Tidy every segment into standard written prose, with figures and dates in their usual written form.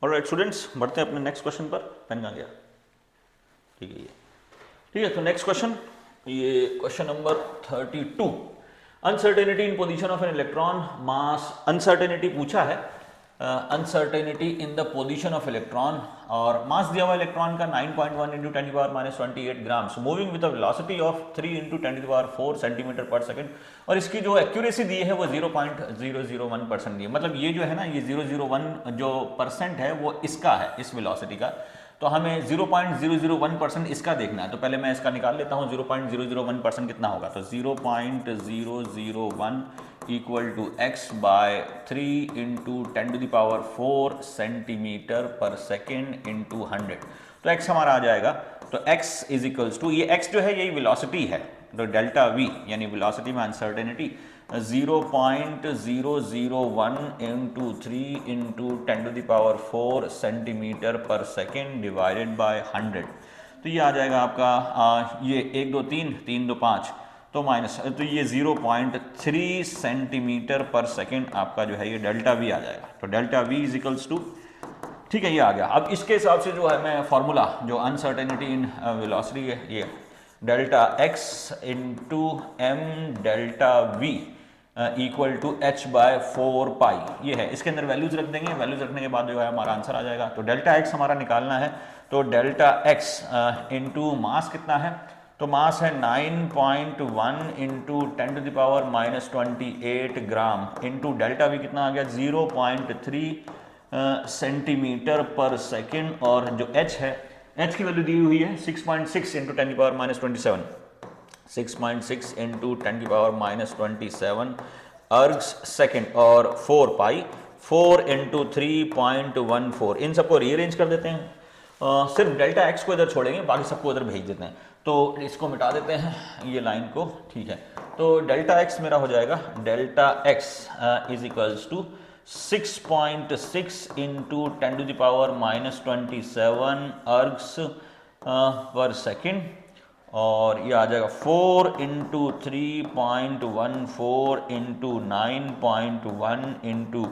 Alright students, बढ़ते हैं अपने नेक्स्ट क्वेश्चन पर। पेन कहाँ गया? ठीक है, ये ठीक है। तो नेक्स्ट क्वेश्चन, ये question number 32। Uncertainty in position of an electron mass. Uncertainty पूछा है, uncertainty in the position of electron, और मास दिया हुआ इलेक्ट्रॉन का 9.1 into 10⁻⁻28 grams, moving with a velocity of 3 into 10⁴ centimetre पर सेकंड, और इसकी जो एक्यूरेसी दी है वो 0.001% दी है। मतलब ये जो है ना, ये 001 जो परसेंट है वो इसका है, इस वेलोसिटी का। तो हमें 0.001% इसका देखना है। तो पहले मैं इसका निकाल लेता हूँ, 0.001% कितना होगा। तो 0.001 equal to x by 3 into 10⁴ centimetre पर सेकेंड इंटू 100। तो x हमारा आ जाएगा, तो x इज इक्वल्स टू, ये x जो है यही वेलोसिटी है, तो डेल्टा v यानी वेलोसिटी में अनसर्टेनिटी 0.001 इंटू 3 इंटू 10⁴ सेंटीमीटर पर सेकेंड डिवाइडेड बाय 100। तो ये आ जाएगा आपका ये 1 2 3 3 2 5, तो माइनस, तो ये 0.3 सेंटीमीटर पर सेकेंड आपका जो है ये डेल्टा वी आ जाएगा। तो delta V is equals to, ठीक है, ये आ गया। अब इसके हिसाब से जो है मैं फॉर्मूला, जो अनसर्टेनिटी इन वेलोसिटी है, ये delta X into M delta V equal to H by 4 pi, ये है। इसके अंदर वैल्यूज रख देंगे, वैल्यूज रखने के बाद जो है हमारा आंसर आ जाएगा। तो डेल्टा एक्स हमारा निकालना है, तो डेल्टा एक्स इंटू मास कितना है, तो मास है 9.1 into 10⁻⁻28 gram into delta we कितना आ गया 0.3 सेंटीमीटर पर सेकेंड, और जो h है, h की वैल्यू दी हुई है 6.6 इंटू 10⁻⁻27, 6.6 इंटू 10⁻⁻27 अर्ग्स सेकेंड, और 4 पाई 4 इंटू 3.14। इन सबको रीअरेंज कर देते हैं, सिर्फ डेल्टा एक्स को इधर छोड़ेंगे, बाकी सबको इधर भेज देते हैं। तो इसको मिटा देते हैं ये लाइन को, ठीक है। तो डेल्टा एक्स मेरा हो जाएगा, delta X is equals to 6.6 into 10⁻⁻27 ergs पर सेकेंड, और ये आ जाएगा 4 इंटू 3.14 इंटू 9.1 इंटू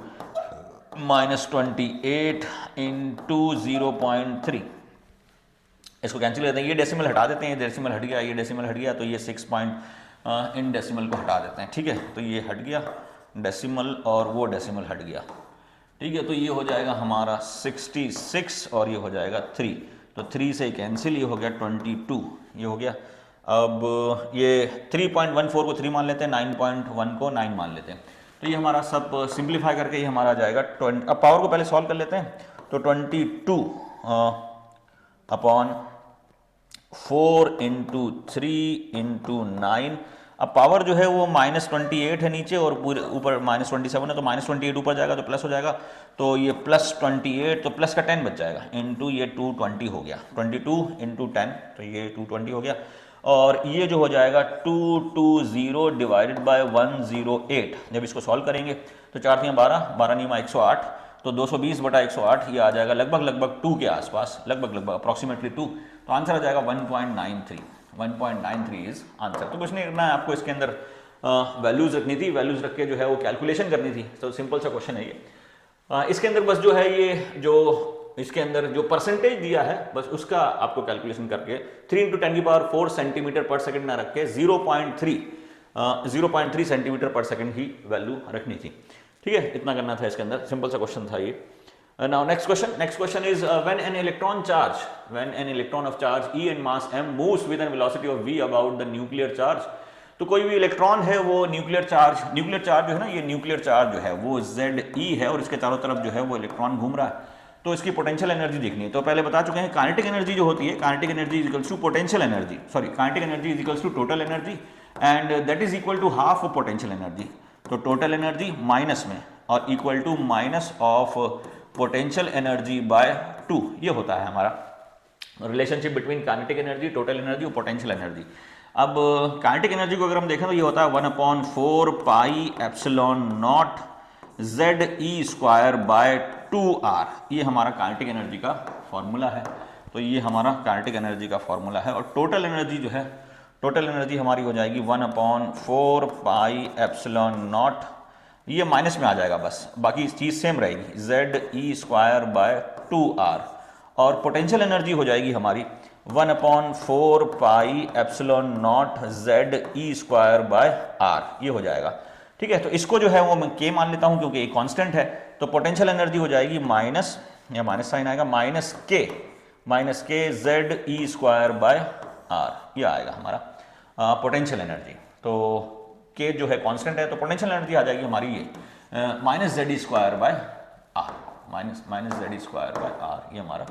-28 इंटू 0.3। इसको कैंसिल करते हैं, ये डेसिमल हटा देते हैं, ये डेसिमल हट गया, ये डेसिमल हट गया, तो ये 6 पॉइंट इन डेसिमल को हटा देते हैं, ठीक है। तो ये हट गया डेसिमल और वो डेसिमल हट गया, ठीक है। तो ये हो जाएगा हमारा 66 और ये हो जाएगा 3, तो 3 से कैंसिल, ये हो गया 22, ये हो गया। अब ये 3.14 को 3 मान लेते हैं, 9.1 को 9 मान लेते हैं, तो ये हमारा सब सिंप्लीफाई करके ये हमारा आ जाएगा 20। अब पावर को पहले सॉल्व कर लेते हैं, तो 22 अपॉन 4 इंटू 3 इंटू 9। अब पावर जो है वो -28 है नीचे, और पूरे ऊपर -27 है, तो -28 ऊपर जाएगा तो प्लस हो जाएगा, तो ये +28, तो प्लस का 10 बच जाएगा, इंटू ये 220 हो गया, 22 इंटू 10, तो ये 220 हो गया। और ये जो हो जाएगा 220 डिवाइडेड बाय 108। जब इसको सॉल्व करेंगे तो 4 3 12, 12 9 108, तो 220/108 ये आ जाएगा लगभग 2 के आसपास, लगभग अप्रॉक्सीमेटली 2। तो आंसर आ जाएगा 1.93, 1.93 इज आंसर। तो कुछ नहीं करना है आपको, इसके अंदर वैल्यूज रखनी थी, वैल्यूज रख के जो है वो कैलकुलेशन करनी थी। तो सिंपल सा क्वेश्चन है ये। इसके अंदर बस जो है ये जो इसके अंदर जो परसेंटेज दिया है बस उसका आपको कैलकुलेशन करके 3 इंटू 10⁴ सेंटीमीटर पर सेकंड ना रख के 0.3 सेंटीमीटर पर सेकंड ही वैल्यू रखनी थी, ठीक है। इतना करना था इसके अंदर, सिंपल सा क्वेश्चन था ये। Now next question is when an electron of charge E and mass m moves with an velocity of v about the nuclear charge। तो कोई भी इलेक्ट्रॉन है वो न्यूक्लियर चार्ज जो है ना, ये न्यूक्लियर चार्ज जो है वो Ze है, और इसके चारों तरफ जो है वो इलेक्ट्रॉन घूम रहा है। तो इसकी पोटेंशियल एनर्जी देखनी है। तो पहले बता चुके हैं काइनेटिक एनर्जी जो होती है, kinetic energy is equals to potential energy, sorry kinetic energy is equals to total energy, and that is equal to half of potential energy. तो टोटल एनर्जी माइनस में और equal to minus of potential energy by 2, ये होता है हमारा relationship between kinetic energy, total energy और potential energy. अब kinetic energy को अगर हम देखें तो ये होता है 1/4 pi epsilon not ZE² bye 2R। ये हमारा काइनेटिक एनर्जी का फॉर्मूला है। तो ये हमारा काइनेटिक एनर्जी का फॉर्मूला है। और टोटल एनर्जी जो है, टोटल एनर्जी हमारी हो जाएगी 1/4 पाई एप्सिलॉन नॉट ये माइनस में आ जाएगा बस, बाकी चीज़ सेम रहेगी, Z e square by 2r। और पोटेंशियल एनर्जी हो जाएगी हमारी 1/4 pi epsilon naught Z e square by r, ये हो जाएगा। ठीक है, तो इसको जो है वो मैं के मान लेता हूं क्योंकि ये कांस्टेंट है। तो पोटेंशियल एनर्जी हो जाएगी माइनस, या माइनस साइन आएगा, माइनस के Z e square by r, ये आएगा हमारा पोटेंशियल एनर्जी। तो के जो है कांस्टेंट है, तो पोटेंशियल एनर्जी आ जाएगी हमारी ये minus Z e square by r, minus Z e square by r, ये हमारा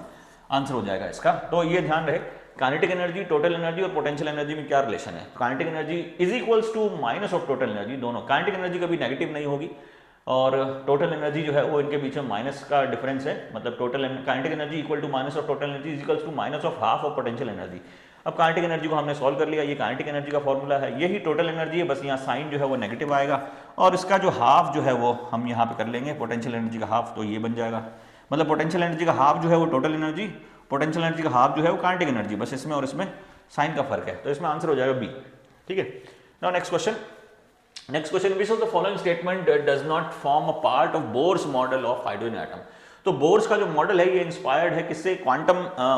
आंसर हो जाएगा इसका। तो ये ध्यान रहे, काइनेटिक एनर्जी, टोटल एनर्जी और पोटेंशियल एनर्जी में क्या रिलेशन है। Kinetic energy is equals to minus of total energy, दोनों। काइनेटिक एनर्जी कभी नेगेटिव नहीं होगी और टोटल एनर्जी जो है वो इनके बीच में माइनस का डिफरेंस है, मतलब total kinetic energy equal to minus of total energy is equals to minus of half of potential energy. अब काइनेटिक एनर्जी को हमने सॉल्व कर लिया, ये काइनेटिक एनर्जी का फॉर्मूला है, यही टोटल एनर्जी है, बस यहाँ साइन जो है वो नेगेटिव आएगा और इसका जो हाफ जो है वो हम यहाँ पे कर लेंगे, पोटेंशियल एनर्जी का हाफ, तो ये बन जाएगा। मतलब पोटेंशियल एनर्जी का हाफ जो है वो टोटल एनर्जी, पोटेंशियल एनर्जी का हाफ जो है वो काइनेटिक एनर्जी, बस इसमें और इसमें साइन का फर्क है, तो इसमें आंसर हो जाएगा बी। ठीक है, now next question, which of the following statement does not form a part of Bohr's model of hydrogen atom. तो बोर्स का जो मॉडल है ये इंस्पायर्ड है किससे, क्वांटम,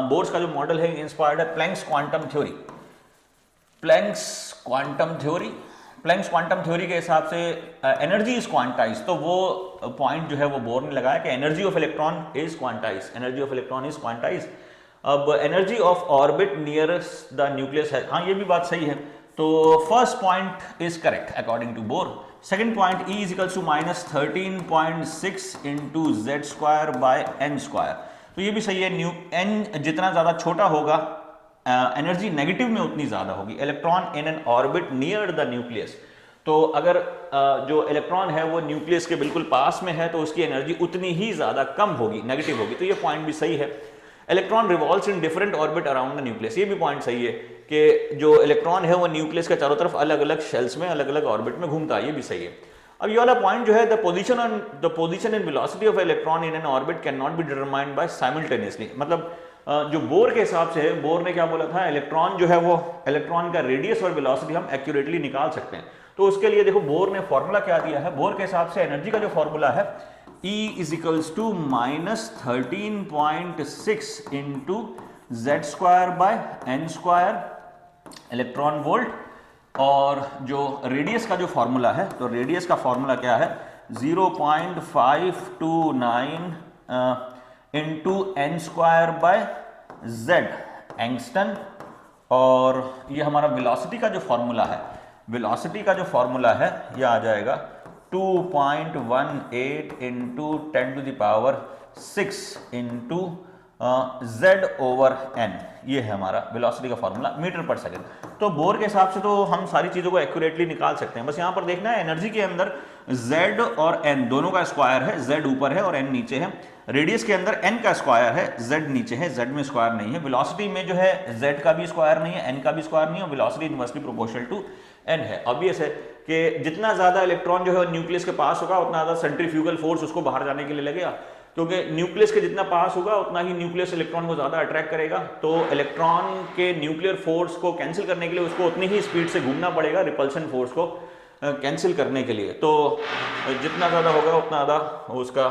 बोर्स का जो मॉडल है इंस्पायर्ड है Planck's quantum theory. Planck's quantum theory के हिसाब से एनर्जी इज क्वांटाइज, तो वो पॉइंट जो है वो बोर ने लगाया कि energy of electron is quantize, अब energy of orbit nearest the nucleus है, हाँ ये भी बात सही है। तो first point is correct according to Bohr. Second point E is equals to minus 13.6 into Z square by N square, तो ये भी सही है। एन जितना ज्यादा छोटा होगा एनर्जी नेगेटिव में उतनी ज्यादा होगी। Electron in an orbit near the nucleus, तो अगर जो इलेक्ट्रॉन है वो न्यूक्लियस के बिल्कुल पास में है तो उसकी एनर्जी उतनी ही ज्यादा कम होगी, नेगेटिव होगी, तो ये पॉइंट भी सही है। Electron revolves in different orbit around the nucleus, ये भी पॉइंट सही है कि जो इलेक्ट्रॉन है वो न्यूक्लियस के चारों तरफ अलग अलग शेल्स में अलग अलग ऑर्बिट में घूमता है, ये भी सही है। अब ये वाला पॉइंट जो है, the position and velocity of electron in an orbit can not be determined by simultaneously, मतलब जो बोर के हिसाब से है, बोर ने क्या बोला था, इलेक्ट्रॉन जो है वो इलेक्ट्रॉन का रेडियस और वेलोसिटी हम एक्यूरेटली निकाल सकते हैं। तो उसके लिए देखो बोर ने फॉर्मूला क्या दिया है, बोर के हिसाब से एनर्जी का जो फॉर्मूला है E is equals to minus 13.6 into Z square by N square electron volt, और जो रेडियस का जो फॉर्मूला है, तो रेडियस का फॉर्मूला क्या है 0.529 into N square by Z angstrom, और ये हमारा वेलोसिटी का जो फॉर्मूला है, वेलोसिटी का जो फॉर्मूला है ये आ जाएगा 2.18 into 10 to the power 6 into Z over n, ये है हमारा वेलोसिटी का फॉर्मूला मीटर पर सेकंड। तो बोर के हिसाब से तो हम सारी चीजों को एक्यूरेटली निकाल सकते हैं, बस यहां पर देखना है एनर्जी के अंदर z और n दोनों का स्क्वायर है, z ऊपर है और n नीचे है। रेडियस के अंदर n का स्क्वायर है, z नीचे है, z में स्क्वायर नहीं है। वेलोसिटी में जो है z का भी स्क्वायर नहीं है, n का भी स्क्वायर नहीं है, velocity inversely proportional to n है। ऑब्वियस है कि जितना ज्यादा इलेक्ट्रॉन जो है न्यूक्लियस के पास होगा उतना ज्यादा सेंट्रीफ्यूगल फोर्स उसको बाहर जाने के लिए लगेगा, क्योंकि न्यूक्लियस के जितना पास होगा उतना ही न्यूक्लियस इलेक्ट्रॉन को ज्यादा अट्रैक्ट करेगा। तो इलेक्ट्रॉन के न्यूक्लियर फोर्स को कैंसिल करने के लिए उसको उतनी ही स्पीड से घूमना पड़ेगा, रिपल्शन फोर्स को कैंसिल करने के लिए। तो जितना ज्यादा होगा उतना ज्यादा उसका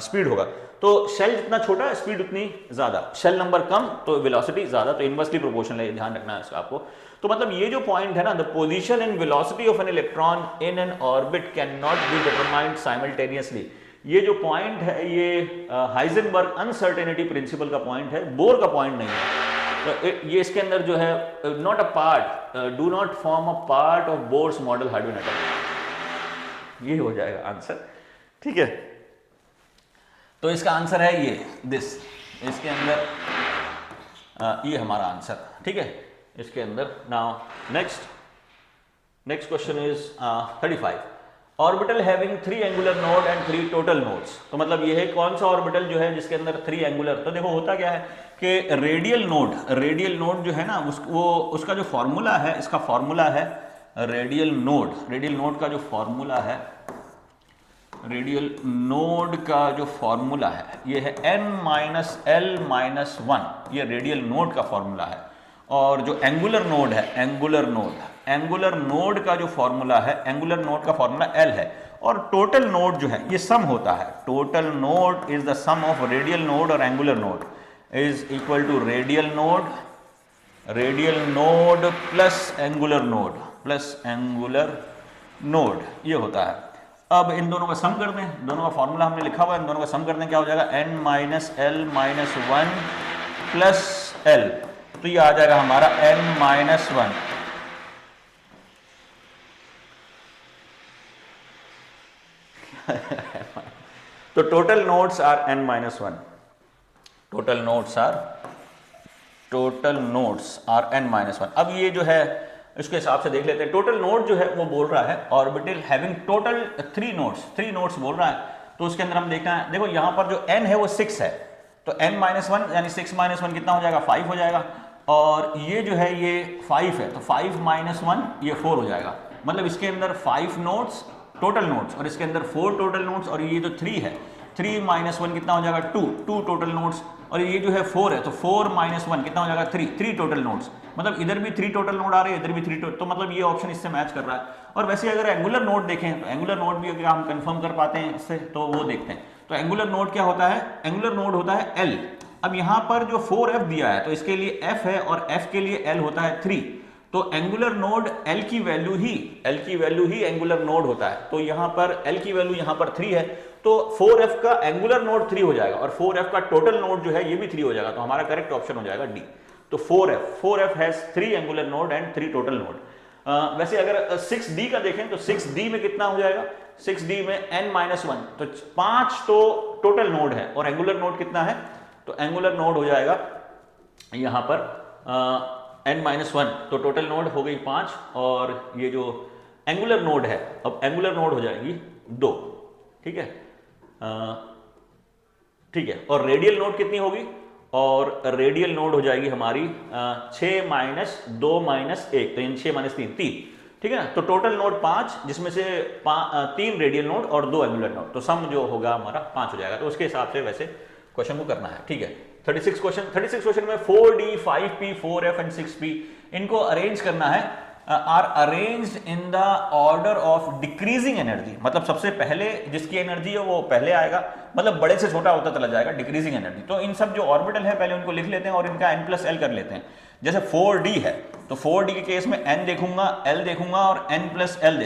स्पीड होगा। तो शेल जितना छोटा स्पीड उतनी ज्यादा, शेल नंबर कम तो वेलोसिटी ज्यादा, तो इनवर्सली प्रोपोर्शनल है, ध्यान रखना है इसका आपको। तो मतलब ये जो पॉइंट है ना, the position and velocity of an electron in an orbit can not be determined simultaneously, ये जो पॉइंट है ये हाइजेनबर्ग अनसर्टेनिटी प्रिंसिपल का पॉइंट है, बोर का पॉइंट नहीं है। तो ये इसके अंदर जो है not a part, do not form a part of Bohr's model hydrogen atom, ये हो जाएगा आंसर। ठीक है, तो इसका आंसर है ये दिस, इसके अंदर ये हमारा आंसर। ठीक है, इसके अंदर। Now next question is 35, orbital having 3 angular node and 3 total nodes. तो मतलब ये है कौन सा ऑर्बिटल जो है जिसके अंदर 3 एंगुलर, तो देखो होता क्या है कि रेडियल नोड जो है ना उसका जो फॉर्मूला है, इसका फॉर्मूला है रेडियल नोड का जो फॉर्मूला है, रेडियल नोड का जो फॉर्मूला है ये है n-l-1, ये रेडियल नोड का फॉर्मूला है। और जो एंगुलर नोड का जो फॉर्मूला है, एंगुलर नोड का फॉर्मूला L है, और टोटल नोड जो है ये सम होता है, total node is the sum of radial node और angular node is equal to radial node plus angular node, ये होता है। अब इन दोनों का सम कर दें, दोनों का फॉर्मूला हमने लिखा हुआ है, इन दोनों का सम कर दें, क्या हो जाएगा n minus l minus one plus l, तो ये आ जाएगा हमारा n माइनस वन तो total nodes are n minus one, total nodes are n minus one. अब ये जो है इसके हिसाब से देख लेते हैं, टोटल नोड जो है वो बोल रहा है orbital having total three nodes बोल रहा है, तो उसके अंदर हम देखना है, देखो यहां पर जो n है वो 6 है, तो n माइनस वन यानी 6 माइनस वन कितना हो जाएगा 5 हो जाएगा, और ये जो है ये 5 है, तो 5 माइनस वन ये 4 हो जाएगा, मतलब इसके अंदर 5 नोड्स टोटल नोड्स और इसके अंदर 4 टोटल नोड्स, और ये जो 3 है 3 माइनस वन कितना हो जाएगा 2 टोटल नोड्स, और ये जो है 4 है तो 4 माइनस वन कितना हो जाएगा 3 टोटल नोड्स, मतलब इधर भी 3 टोटल नोड आ रहे हैं, इधर भी 3 टोटल, तो मतलब ये ऑप्शन इससे मैच कर रहा है। और वैसे अगर एंगुलर नोड देखें तो एंगुलर नोड भी अगर हम कंफर्म कर पाते हैं इससे, तो वो देखते हैं, तो एंगुलर नोड क्या होता है, एंगुलर नोड होता है L। अब यहाँ पर जो 4f दिया है तो इसके लिए f है और f के लिए L होता है 3, तो एंगुलर नोड L की वैल्यू ही एंगुलर नोड होता है, तो यहाँ पर L की वैल्यू यहाँ पर 3 है, तो 4f का एंगुलर नोड 3 हो जाएगा और 4f का टोटल नोड जो है ये भी 3 हो जाएगा, तो हमारा करेक्ट ऑप्शन हो जाएगा डी। तो 4f has 3 angular node and 3 total node. वैसे अगर 6d का देखें तो 6d में कितना हो जाएगा, 6d में n माइनस वन, तो 5 तो टोटल नोड है और एंगुलर नोड कितना है, तो एंगुलर नोड हो जाएगा यहाँ पर n माइनस वन, तो टोटल नोड हो गई 5 और ये जो एंगुलर नोड है, अब एंगुलर नोड हो जाएगी 2, ठीक है, ठीक है, और रेडियल नोड कितनी होगी, और रेडियल नोड हो जाएगी हमारी 6 माइनस 2 माइनस 1, तो इन 6 माइनस 3 ठीक है ना, तो टोटल नोड 5 जिसमें से 3 रेडियल नोड और 2 एंगुलर नोड, तो सम जो होगा हमारा 5 हो जाएगा, तो उसके हिसाब से वैसे क्वेश्चन को करना है, ठीक है। 36 क्वेश्चन में 4d 5p 4f and 6p इनको अरेंज करना है, are arranged in the order of decreasing energy, मतलब सबसे पहले जिसकी एनर्जी है वो पहले आएगा, मतलब बड़े से छोटा होता चला जाएगा डिक्रीजिंग एनर्जी। तो इन सब जो ऑर्बिटल है पहले उनको लिख लेते हैं और इनका n प्लस एल कर लेते हैं। जैसे 4d है तो 4d के केस में n देखूंगा, l देखूंगा और n प्लस एल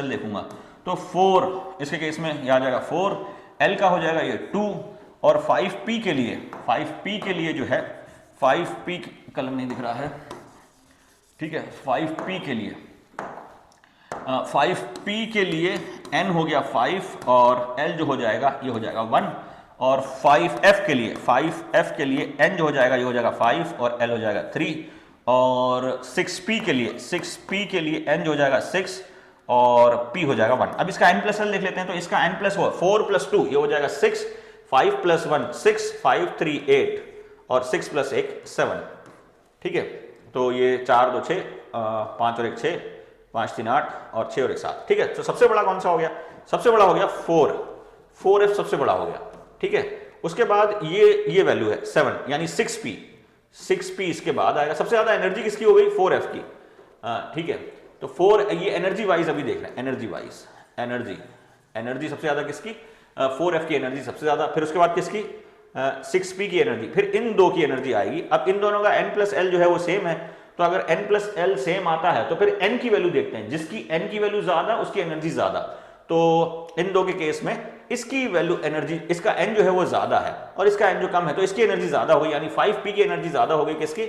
देखूंगा, तो 4 इसके केस में यह आ जाएगा 4, l का हो जाएगा ये 2, और 5p के लिए जो है 5p कलम नहीं दिख रहा है, ठीक है, 5p के लिए n हो गया 5 और l जो हो जाएगा ये हो जाएगा 1, और 5f के लिए n जो हो जाएगा ये हो जाएगा 5 और l हो जाएगा 3, और 6p के लिए n जो हो जाएगा 6 और p हो जाएगा 1। अब इसका n प्लस l देख लेते हैं, तो इसका n प्लस 4 प्लस 2 ये हो जाएगा 6, 5 प्लस 1 6, 5 3 8 और 6 प्लस 1 7, ठीक है, तो ये 4 2 6 5 और 1 6 5 3 8 और 6 और 1 7, ठीक है। तो सबसे बड़ा कौन सा हो गया, सबसे बड़ा हो गया 4f सबसे बड़ा हो गया, ठीक है। उसके बाद ये वैल्यू है 7 यानी 6p इसके बाद आएगा। सबसे ज्यादा एनर्जी किसकी हो गई 4f की, ठीक है, तो 4 ये एनर्जी वाइज अभी देख रहे हैं, एनर्जी सबसे ज्यादा किसकी 4f की एनर्जी सबसे ज्यादा, फिर उसके बाद किसकी 6p की एनर्जी, फिर इन दो की एनर्जी आएगी। अब इन दोनों का n प्लस एल जो है वो सेम है, तो अगर n प्लस एल सेम आता है तो फिर n की वैल्यू देखते हैं, जिसकी n की वैल्यू ज्यादा उसकी एनर्जी ज्यादा, तो इन दो के केस में इसकी वैल्यू एनर्जी, इसका n जो है वो ज्यादा है और इसका n जो कम है तो इसकी एनर्जी ज्यादा होगी, यानी 5p की एनर्जी ज्यादा होगी, किसकी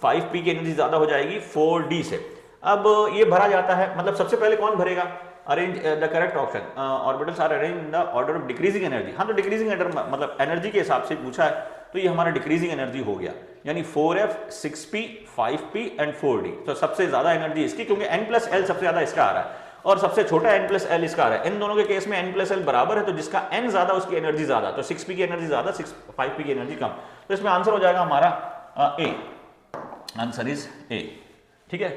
5p की एनर्जी ज्यादा हो जाएगी 4d से। अब ये भरा जाता है, मतलब सबसे पहले कौन भरेगा, arrange the correct option, orbitals are arrange in the order of decreasing energy. हाँ, तो डिक्रीजिंग एनर्जी मतलब एनर्जी के हिसाब से पूछा है, तो ये हमारा डिक्रीजिंग एनर्जी हो गया, यानी 4f 6p 5p and 4d, तो सबसे ज्यादा एनर्जी इसकी, क्योंकि n प्लस एल सबसे ज्यादा इसका आ रहा है और सबसे छोटा n प्लस एल इसका आ रहा है। इन दोनों के केस में n प्लस एल बराबर है, तो जिसका n ज्यादा उसकी एनर्जी ज्यादा, तो 6p की एनर्जी ज्यादा 5p की एनर्जी कम, तो इसमें आंसर हो जाएगा हमारा ए, आंसर इज ए, ठीक है।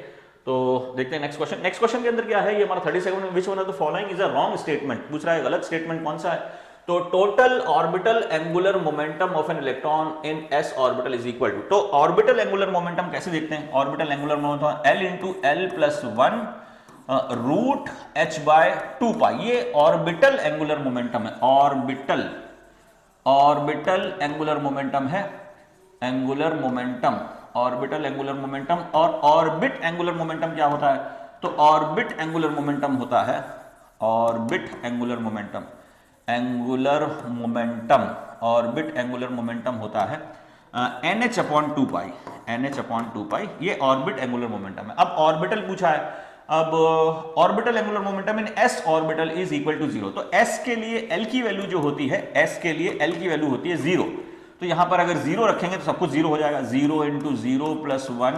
तो देखते हैं नेक्स्ट क्वेश्चन के अंदर क्या है, ये हमारा 37 which one of the following is a wrong statement पूछ रहा है, गलत स्टेटमेंट कौन सा है, तो total orbital angular momentum of an electron in s orbital is equal to, तो ऑर्बिटल एंगुलर मोमेंटम कैसे देखते हैं, orbital angular momentum L into L plus 1 root h by 2 pi, ये ऑर्बिटल एंगुलर मोमेंटम है, ऑर्बिटल एंगुलर मोमेंटम है, angular momentum, orbital angular momentum. और orbit angular momentum क्या होता है? तो ऑर्बिट एंगुलर मोमेंटम होता है, orbit angular momentum, angular momentum, orbit angular momentum होता है NH अपॉन 2 पाई, NH अपॉन 2 पाई, ये ऑर्बिट एंगुलर मोमेंटम है। अब ऑर्बिटल पूछा है, अब orbital angular momentum in s orbital is equal to 0, तो s के लिए l की वैल्यू जो होती है, s के लिए l की वैल्यू होती है 0, तो यहां पर अगर 0 रखेंगे तो सब कुछ 0 हो जाएगा, 0 इंटू 0 प्लस 1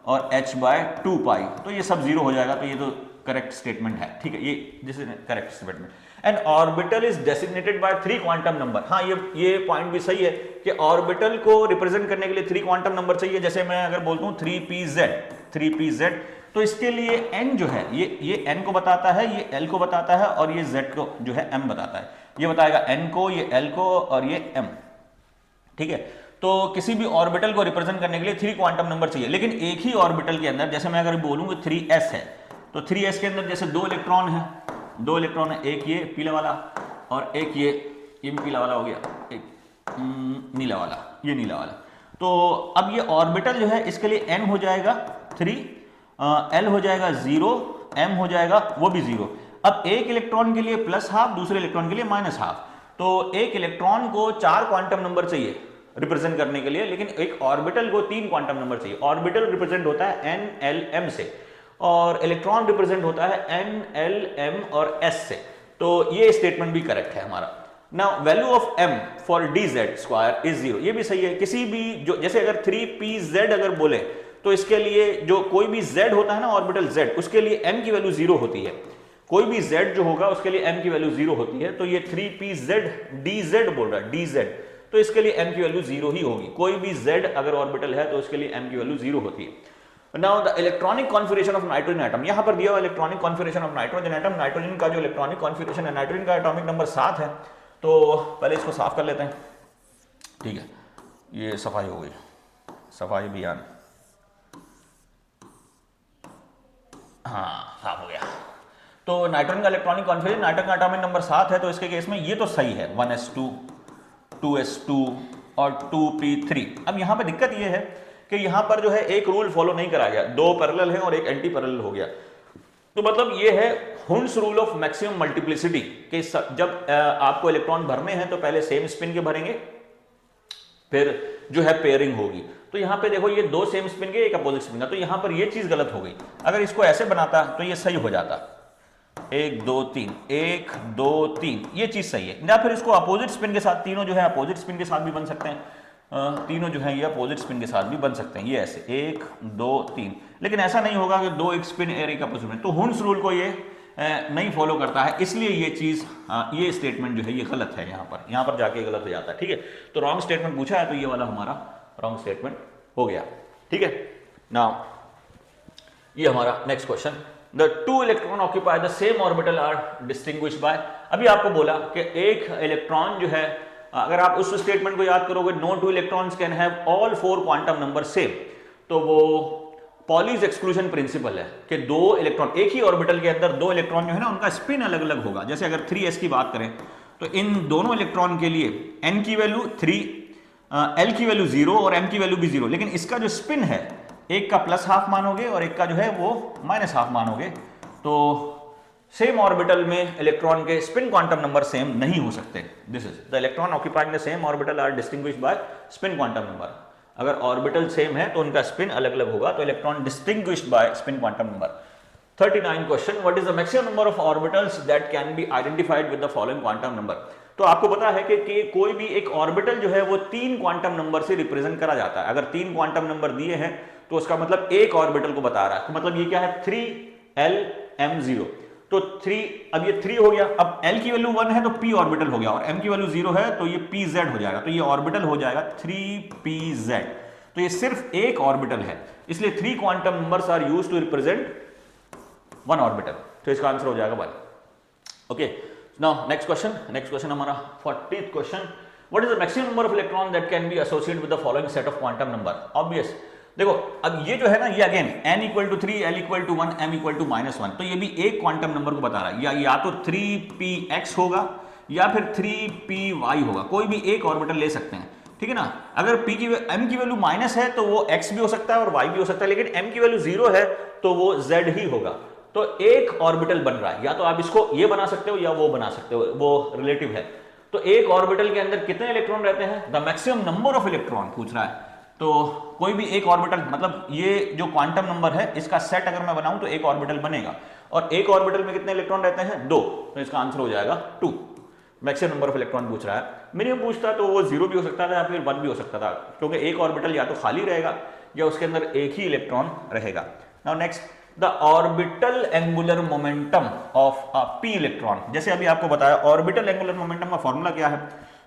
और h बाय 2 पाई, तो ये सब 0 हो जाएगा, तो ये तो करेक्ट स्टेटमेंट है, ठीक है, ये this is correct statement. And orbital is designated by 3 quantum number, हाँ ये पॉइंट भी सही है कि ऑर्बिटल को रिप्रेजेंट करने के लिए 3 क्वांटम नंबर चाहिए। जैसे मैं अगर बोलता हूं 3pz, तो इसके लिए n जो है ये n को बताता है, ये l को बताता है, और ये z को जो है m बताता है, ये बताएगा n को, ये l को, और ये m, ठीक है। तो किसी भी ऑर्बिटल को रिप्रेजेंट करने के लिए 3 क्वांटम नंबर चाहिए, लेकिन एक ही ऑर्बिटल के अंदर, जैसे मैं अगर बोलूंगा 3s है, तो 3s के अंदर जैसे 2 इलेक्ट्रॉन है, 2 इलेक्ट्रॉन है, एक ये पीला वाला और एक ये भी पीला वाला हो गया, एक नीला वाला, ये नीला वाला। तो अब ये ऑर्बिटल जो है इसके लिए n हो जाएगा 3, l हो जाएगा 0, m हो जाएगा वो भी 0। अब एक इलेक्ट्रॉन के लिए प्लस हाफ, दूसरे इलेक्ट्रॉन के लिए माइनस हाफ, तो एक इलेक्ट्रॉन को 4 क्वांटम नंबर चाहिए रिप्रेजेंट करने के लिए, लेकिन एक ऑर्बिटल को 3 क्वांटम नंबर चाहिए। ऑर्बिटल रिप्रेजेंट होता है n, l, m से, और इलेक्ट्रॉन रिप्रेजेंट होता है n, l, m और s से, तो ये स्टेटमेंट भी करेक्ट है हमारा। Now value of m for dz square is 0, ये भी सही है। किसी भी जो, जैसे अगर 3pz अगर बोले, तो इसके लिए जो कोई भी z होता है ना, ऑर्बिटल z, उसके लिए m की वैल्यू 0 होती है, कोई भी z जो होगा उसके लिए m की वैल्यू 0 होती है। तो ये 3pz dz बोल रहा है, dz, तो इसके लिए m की वैल्यू 0 ही होगी। कोई भी z अगर ऑर्बिटल है तो उसके लिए m की वैल्यू 0 होती है। Now the electronic configuration of nitrogen atom, यहां पर दिया हुआ electronic configuration of nitrogen atom, nitrogen का जो इलेक्ट्रॉनिक कॉन्फिगरेशन है, नाइट्रोजन का एटॉमिक नंबर 7 है, तो पहले इसको साफ कर लेते हैं, ठीक है, ये सफाई हो गई, सफाई अभियान, हाँ साफ हो गया। तो नाइट्रोजन का इलेक्ट्रॉनिक कॉन्फिगरेशन, नाइट्रोजन का एटॉमिक नंबर 7 है, तो इसके केस में ये तो सही है, 1s2, 2s2 और 2p3। अब यहां पे दिक्कत ये है कि यहां पर जो है एक रूल फॉलो नहीं करा गया, 2 पैरेलल है और एक एंटी पैरेलल हो गया, तो मतलब ये है हुंस रूल ऑफ मैक्सिमम मल्टीप्लिसिटी कि जब आपको इलेक्ट्रॉन भरने हैं तो पहले सेम स्पिन के भरेंगे, फिर जो है पेयरिंग होगी। तो यहां पे देखो ये 2 सेम स्पिन के, एक अपोजिट स्पिन का, तो यहां पर ये चीज गलत हो गई। अगर इसको ऐसे बनाता तो ये सही हो जाता, 1 2 3, 1 2 3, ये चीज सही है। या फिर इसको अपोजिट स्पिन के साथ, तीनों जो है अपोजिट स्पिन के साथ भी बन सकते हैं, तीनों जो है ये अपोजिट स्पिन के साथ भी बन सकते हैं, ये ऐसे 1 2 3, लेकिन ऐसा नहीं होगा कि 2 एक स्पिन एक अपोजिट स्पिन। तो हुंस रूल को ये नहीं फॉलो करता है, इसलिए ये चीज, ये स्टेटमेंट जो है ये गलत है, यहां पर जाके गलत हो जाता है, ठीक है। तो रॉन्ग स्टेटमेंट पूछा है, तो ये वाला हमारा रॉन्ग स्टेटमेंट हो गया, ठीक है। नाउ ये हमारा next question, the 2 electron occupy the same orbital are distinguished by, अभी आपको बोला कि एक इलेक्ट्रॉन जो है, अगर आप उस स्टेटमेंट को याद करोगे, no 2 electrons can have all 4 quantum number same, तो वो पॉलीज एक्सक्लूजन प्रिंसिपल है कि 2 इलेक्ट्रॉन, एक ही ऑर्बिटल के अंदर 2 इलेक्ट्रॉन जो है ना, उनका स्पिन अलग अलग होगा। जैसे अगर 3s की बात करें, तो इन दोनों इलेक्ट्रॉन के लिए n की वैल्यू 3, l की वैल्यू 0 और m की वैल्यू भी 0, लेकिन इसका जो स्पिन है, एक का प्लस हाफ मानोगे और एक का जो है वो माइनस हाफ मानोगे, तो सेम ऑर्बिटल में इलेक्ट्रॉन के स्पिन क्वांटम नंबर सेम नहीं हो सकते। This is the electron occupying the same orbital are distinguished by spin quantum number. अगर ऑर्बिटल सेम है तो उनका स्पिन अलग अलग होगा, तो electron distinguished by spin quantum number. 39 question, what is the maximum number of orbitals that can be identified with the following quantum number. तो आपको पता है कि कोई भी एक ऑर्बिटल जो है वो 3 क्वांटम नंबर से रिप्रेजेंट करा जाता है। अगर 3 क्वांटम नंबर दिए हैं तो उसका मतलब एक ऑर्बिटल को बता रहा है, तो मतलब ये क्या है, 3l m0, तो 3, अब ये 3 हो गया, अब l की वैल्यू 1 है तो p ऑर्बिटल हो गया, और m की वैल्यू 0 है तो ये pz हो जाएगा, तो ये ऑर्बिटल हो जाएगा 3pz। तो ये सिर्फ एक ऑर्बिटल है, इसलिए 3 quantum numbers are used to represent 1 orbital, तो इसका आंसर हो जाएगा 1। ओके, नाउ नेक्स्ट क्वेश्चन हमारा 40th question, what is the maximum number of electron that can be associated with the following set of quantum number. Obvious, देखो अब ये जो है ना, ये again n equal to 3, l equal to 1, m equal to -1, तो ये भी एक क्वांटम नंबर को बता रहा है, या तो 3px होगा या फिर 3py होगा, कोई भी एक ऑर्बिटल ले सकते हैं, ठीक है ना। अगर p की m की वैल्यू माइनस है तो वो x भी हो सकता है और y भी हो सकता है, लेकिन m की वैल्यू 0 है तो वो z ही होगा। तो एक ऑर्बिटल बन रहा है, या तो आप इसको ये बना सकते हो या वो बना सकते हो, वो रिलेटिव है। तो एक ऑर्बिटल के अंदर कितने इलेक्ट्रॉन रहते हैं, the maximum number of electron पूछ रहा है। तो कोई भी एक ऑर्बिटल, मतलब ये जो क्वांटम नंबर है इसका सेट अगर मैं बनाऊं तो एक ऑर्बिटल बनेगा, और एक ऑर्बिटल में कितने इलेक्ट्रॉन रहते हैं, 2, तो इसका आंसर हो जाएगा 2। मैक्सिमम नंबर ऑफ इलेक्ट्रॉन पूछ रहा है, मिनिमम पूछता तो वो 0 भी हो सकता था या फिर 1 भी हो सकता था, क्योंकि एक ऑर्बिटल या तो खाली रहेगा या उसके अंदर एक ही इलेक्ट्रॉन रहेगा। Now next, the orbital angular momentum of a p electron. जैसे अभी आपको बताया ऑर्बिटल एंगुलर मोमेंटम का फॉर्मूला क्या है,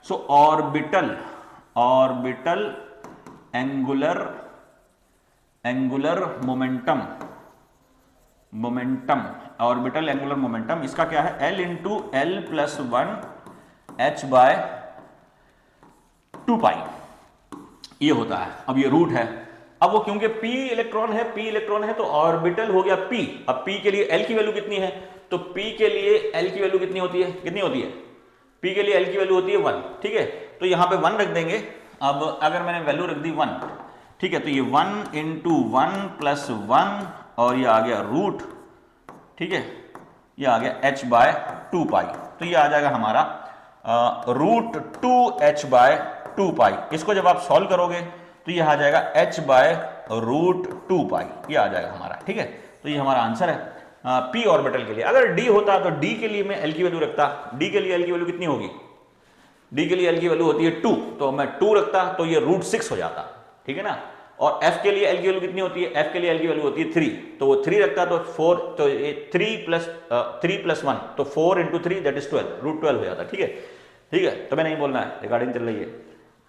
so orbital angular momentum orbital angular momentum इसका क्या है, L into L plus 1 h by 2 pi ये होता है। अब ये रूट है, अब वो क्योंकि p इलेक्ट्रॉन है तो ऑर्बिटल हो गया p। अब p के लिए l की वैल्यू कितनी है, तो p के लिए l की वैल्यू कितनी होती है, p के लिए l की वैल्यू होती है 1, ठीक है। तो यहां पे 1 रख देंगे। अब अगर मैंने वैल्यू रख दी 1, ठीक है, तो ये 1 इंटू 1 प्लस 1 और ये आ गया रूट, ठीक है, ये आ गया h बाय 2 पाई, तो ये आ जाएगा हमारा रूट 2h बाय 2 पाई। इसको जब आप सॉल्व करोगे तो ये आ जाएगा h बाय रूट 2 पाई, ये आ जाएगा हमारा, ठीक है। तो ये हमारा आंसर है p ऑर्बिटल के लिए। अगर d होता तो d के लिए मैं l की वैल्यू रखता, d के लिए l की वैल्यू कितनी होगी, d के लिए l की वैल्यू होती है 2, तो मैं 2 रखता तो ये रूट 6 हो जाता, ठीक है ना। और f के लिए l की वैल्यू कितनी होती है, f के लिए l की वैल्यू होती है 3, तो वो 3 रखता तो 4, तो ये 3 प्लस 1 तो 4 इंटू 3 दैट इज 12, रूट 12 हो जाता, ठीक है। तो मैं नहीं बोलना है, रिकॉर्डिंग चल रही है,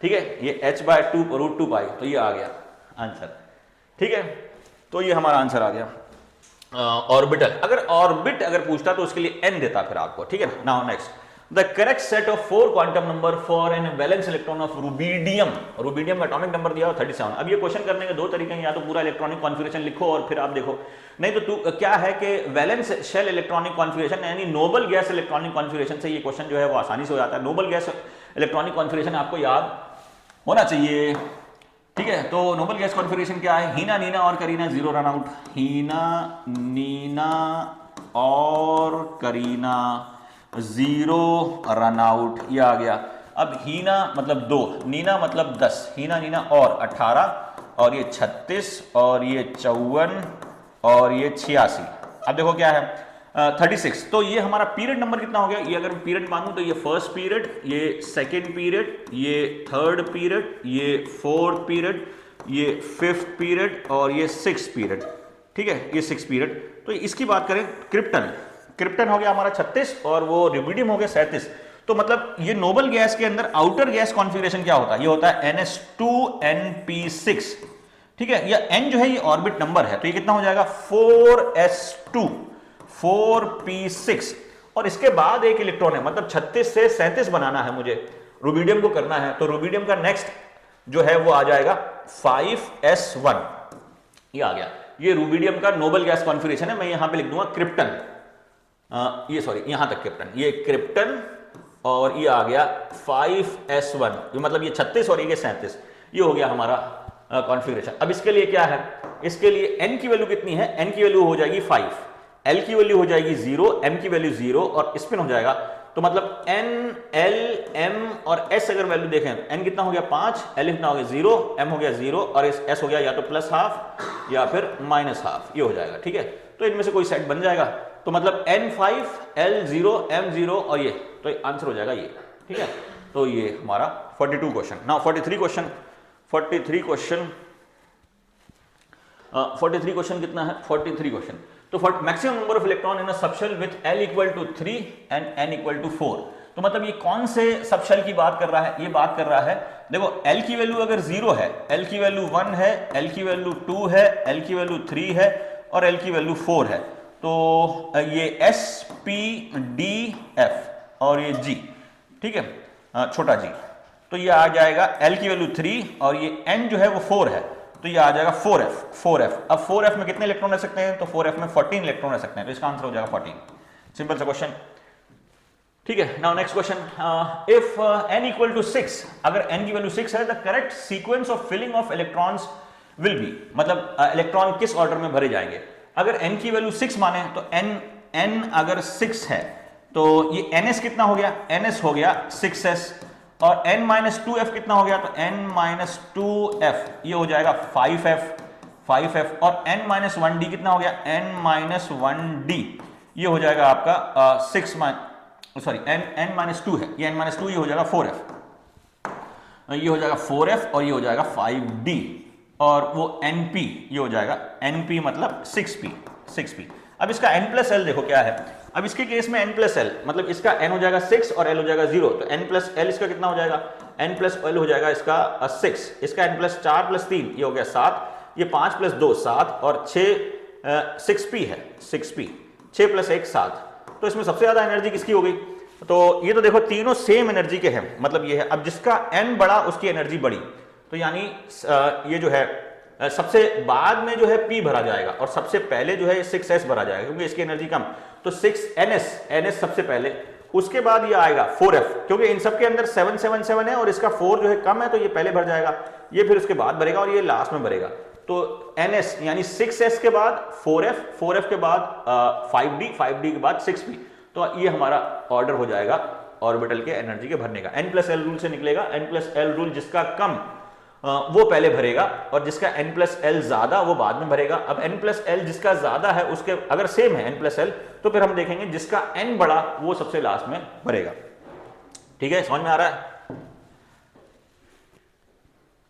ठीक है। ये h बाय 2 रूट 2 पाई, तो ये आ गया आंसर, ठीक है। तो ये हमारा आंसर आ गया ऑर्बिटल। अगर ऑर्बिट अगर पूछता तो उसके लिए n देता फिर आपको, ठीक है ना। Now next, the correct set of 4 quantum number for an valence electron of rubidium का एटॉमिक नंबर दिया हो 37। अब ये क्वेश्चन करने के दो तरीके हैं, या तो पूरा इलेक्ट्रॉनिक कॉन्फ़िगरेशन लिखो और फिर आप देखो, नहीं तो क्या है कि वैलेंस शेल इलेक्ट्रॉनिक कॉन्फ़िगरेशन यानी नोबल गैस इलेक्ट्रॉनिक कॉन्फ़िगरेशन से ये क्वेश्चन जो है वो आसानी से हो जाता है। नोबल गैस इलेक्ट्रॉनिक कॉन्फ़िगरेशन आपको याद होना चाहिए, ठीक है। तो नोबल गैस कॉन्फ़िगरेशन क्या है, हीना नीना और करीना 0 रन आउट, हीना नीना और करीना 0 रन आउट, ये आ गया। अब हीना मतलब 2, नीना मतलब 10, हीना नीना और 18 और ये 36 और ये 54 और ये 86। अब देखो क्या है 36, तो ये हमारा पीरियड नंबर कितना हो गया, ये अगर पीरियड मांगू तो ये फर्स्ट पीरियड, ये सेकेंड पीरियड, ये थर्ड पीरियड, ये फोर्थ पीरियड, ये फिफ्थ पीरियड और ये सिक्स पीरियड, ठीक है, ये 6 पीरियड। तो इसकी बात करें क्रिप्टन हो गया हमारा 36 और वो रुबिडियम हो गया 37। तो मतलब ये नोबल गैस के अंदर आउटर गैस कॉन्फ़िगरेशन क्या होता है, ये होता है NS2NP6, ठीक है। या N जो है ये ऑर्बिट नंबर है, तो ये कितना हो जाएगा 4s2 4p6, और इसके बाद एक इलेक्ट्रॉन है, मतलब 36 से 37 बनाना है मुझे, रुबिडियम को करना है, तो रुबिडियम का नेक्स्ट जो है वो आ जाएगा 5s1, ये आ गया। ये रुबिडियम का नोबल गैस कॉन्फ़िगरेशन है, मैं यहां पे लिख दूंगा क्रिप्टन, ये सॉरी यहां तक क्रिप्टन, ये क्रिप्टन और ये आ गया 5s1, ये मतलब ये 36 और ये 37, ये हो गया हमारा कॉन्फ़िगरेशन। अब इसके लिए क्या है, इसके लिए n की वैल्यू कितनी है, n की वैल्यू हो जाएगी 5, l की वैल्यू हो जाएगी 0, m की वैल्यू 0 और स्पिन हो जाएगा, तो मतलब n l m और s अगर वैल्यू देखें, n कितना हो गया 5, l कितना हो गया 0, m हो गया 0 और s हो गया या तो प्लस हाफ या फिर माइनस हाफ, ये हो जाएगा, ठीक है। तो इनमें से कोई सेट बन जाएगा, तो मतलब n5 l0 m0 और ये, तो आंसर हो जाएगा ये, ठीक है। तो ये हमारा 42 क्वेश्चन। नाउ 43 क्वेश्चन कितना है, 43 क्वेश्चन। तो maximum number of electron in a subshell with l equal to 3 and n equal to 4, तो मतलब ये कौन से सबशेल की बात कर रहा है, ये बात कर रहा है, देखो l की वैल्यू अगर 0 है, l की वैल्यू 1 है, l की वैल्यू 2 है, l की वैल्यू 3 है और l की वैल्यू 4 है, तो ये S P D F और ये G, ठीक है, छोटा g, तो ये आ जाएगा l की वैल्यू 3 और ये n जो है वो 4 है, तो ये आ जाएगा 4f। अब 4f में कितने इलेक्ट्रॉन रह सकते हैं, तो 4f में 14 इलेक्ट्रॉन रह सकते हैं, तो इसका आंसर हो जाएगा 14। सिंपल सा क्वेश्चन। ठीक है, now next question, if n equal to 6, अगर n की वैल्यू 6 है, the correct sequence of filling of electrons will be, मतलब इलेक्ट्रॉन किस ऑर्डर में भरे जाएंगे। अगर n की वैल्यू 6 माने तो n अगर 6 है तो ये ns कितना हो गया, ns हो गया 6s, और n माइनस 2f कितना हो गया, तो n माइनस 2f ये हो जाएगा 5f, और n माइनस 1d कितना हो गया, n माइनस 1d ये हो जाएगा आपका 6 सॉरी n माइनस 2 है, ये n माइनस 2 ये हो जाएगा 4f, ये हो जाएगा 4f, और ये हो जाएगा 5d, और वो np ये हो जाएगा np मतलब 6p। अब इसका n प्लस एल देखो क्या है। अब इसके केस में n प्लस एल मतलब इसका n हो जाएगा 6 और l हो जाएगा 0, तो n प्लस एल इसका कितना हो जाएगा, n प्लस एल हो जाएगा इसका 6, इसका n प्लस 4 प्लस 3 ये हो गया 7, ये 5 प्लस 2 7, और 6p है 6p, 6 प्लस 1 7, तो इसमें सबसे ज्यादा एनर्जी किसकी हो गई, तो ये तो देखो तीनों सेम एनर्जी के हैं, मतलब ये है। अब जिसका n बड़ा उसकी एनर्जी बड़ी, तो यानी ये जो है सबसे बाद में जो है p भरा जाएगा और सबसे पहले जो है 6s भरा जाएगा, क्योंकि इसकी एनर्जी कम, तो 6ns सबसे पहले, उसके बाद ये आएगा 4f, क्योंकि इन सब के अंदर 777 है और इसका 4 जो है कम है, तो ये पहले भर जाएगा, ये फिर उसके बाद भरेगा, और ये लास्ट में भरेगा। तो ns यानी 6s के बाद 4f के बाद 5d के बाद 6p, तो ये हमारा ऑर्डर हो जाएगा ऑर्बिटल के एनर्जी के भरने का। n प्लस एल रूल से निकलेगा, n प्लस एल रूल जिसका कम वो पहले भरेगा, और जिसका n प्लस एल ज्यादा वो बाद में भरेगा। अब n प्लस एल जिसका ज्यादा है उसके अगर सेम है n प्लस एल, तो फिर हम देखेंगे जिसका n बड़ा वो सबसे लास्ट में भरेगा। ठीक है, समझ में आ रहा है,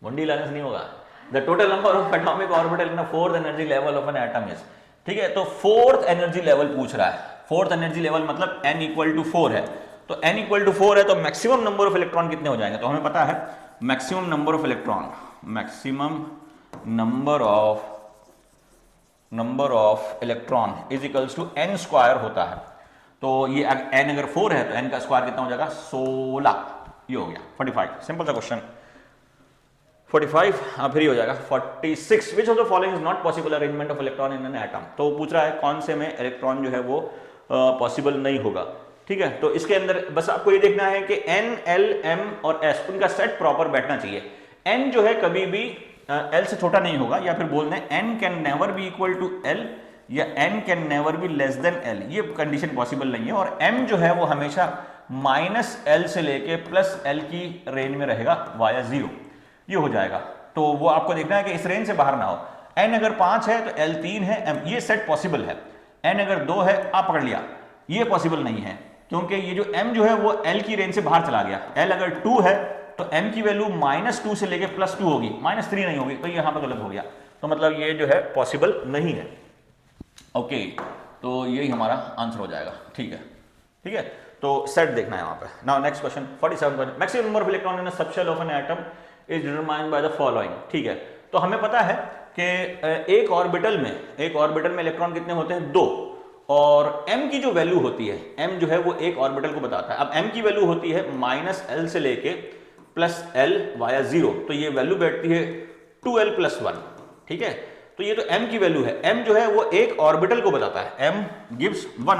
मुंडी लाने से नहीं होगा। The total number of atomic orbital in the fourth energy level of an atom is, ठीक है, तो फोर्थ एनर्जी लेवल पूछ रहा है। फोर्थ एनर्जी लेवल मतलब n इक्वल टू 4 है, तो n इक्वल टू 4 है, तो मैक्सिमम नंबर ऑफ इलेक्ट्रॉन कितने हो जाएंगे, तो हमें पता है maximum number of electron, maximum number of electron is equals to n square होता है। तो ये n अगर 4 है तो n का स्क्वायर कितना हो जाएगा 16, ये हो गया 45। सिंपल सा क्वेश्चन। 45 फिर ही हो जाएगा 46, which of the following is not possible arrangement of electron in an atom, तो पूछ रहा है कौन से में इलेक्ट्रॉन जो है वो पॉसिबल नहीं होगा। ठीक है, तो इसके अंदर बस आपको ये देखना है कि n, l, m और s उनका सेट प्रॉपर बैठना चाहिए। n जो है कभी भी l से छोटा नहीं होगा, या फिर बोल दें n can never be equal to l, या n can never be less than l, ये कंडीशन पॉसिबल नहीं है। और m जो है वो हमेशा माइनस l से लेके प्लस l की रेंज में रहेगा वाया 0, ये हो जाएगा। तो वो आपको देखना है कि इस रेंज से बाहर ना हो। n अगर 5 है तो l 3 है, m ये सेट पॉसिबल है। n अगर 2 है आप पकड़ लिया, ये पॉसिबल नहीं है, क्योंकि ये जो m जो है वो l की रेंज से बाहर चला गया। l अगर 2 है तो m की वैल्यू -2 से लेके +2 होगी, -3 नहीं होगी, तो ये यहां पर गलत हो गया। तो मतलब ये जो है पॉसिबल नहीं है। ओके, तो यही हमारा आंसर हो जाएगा। ठीक है, ठीक है, तो सेट देखना है वहां पर। Now next question 47, maximum number of electron in a subshell of an atom is determined by the following. ठीक है, तो हमें पता है कि एक ऑर्बिटल में इलेक्ट्रॉन कितने होते हैं 2, और m की जो वैल्यू होती है, m जो है वो एक ऑर्बिटल को बताता है। अब m की वैल्यू होती है -l से लेके +l वाया 0, तो ये वैल्यू बैठती है 2l + 1। ठीक है, तो ये तो m की वैल्यू है। m जो है वो एक ऑर्बिटल को बताता है, m gives one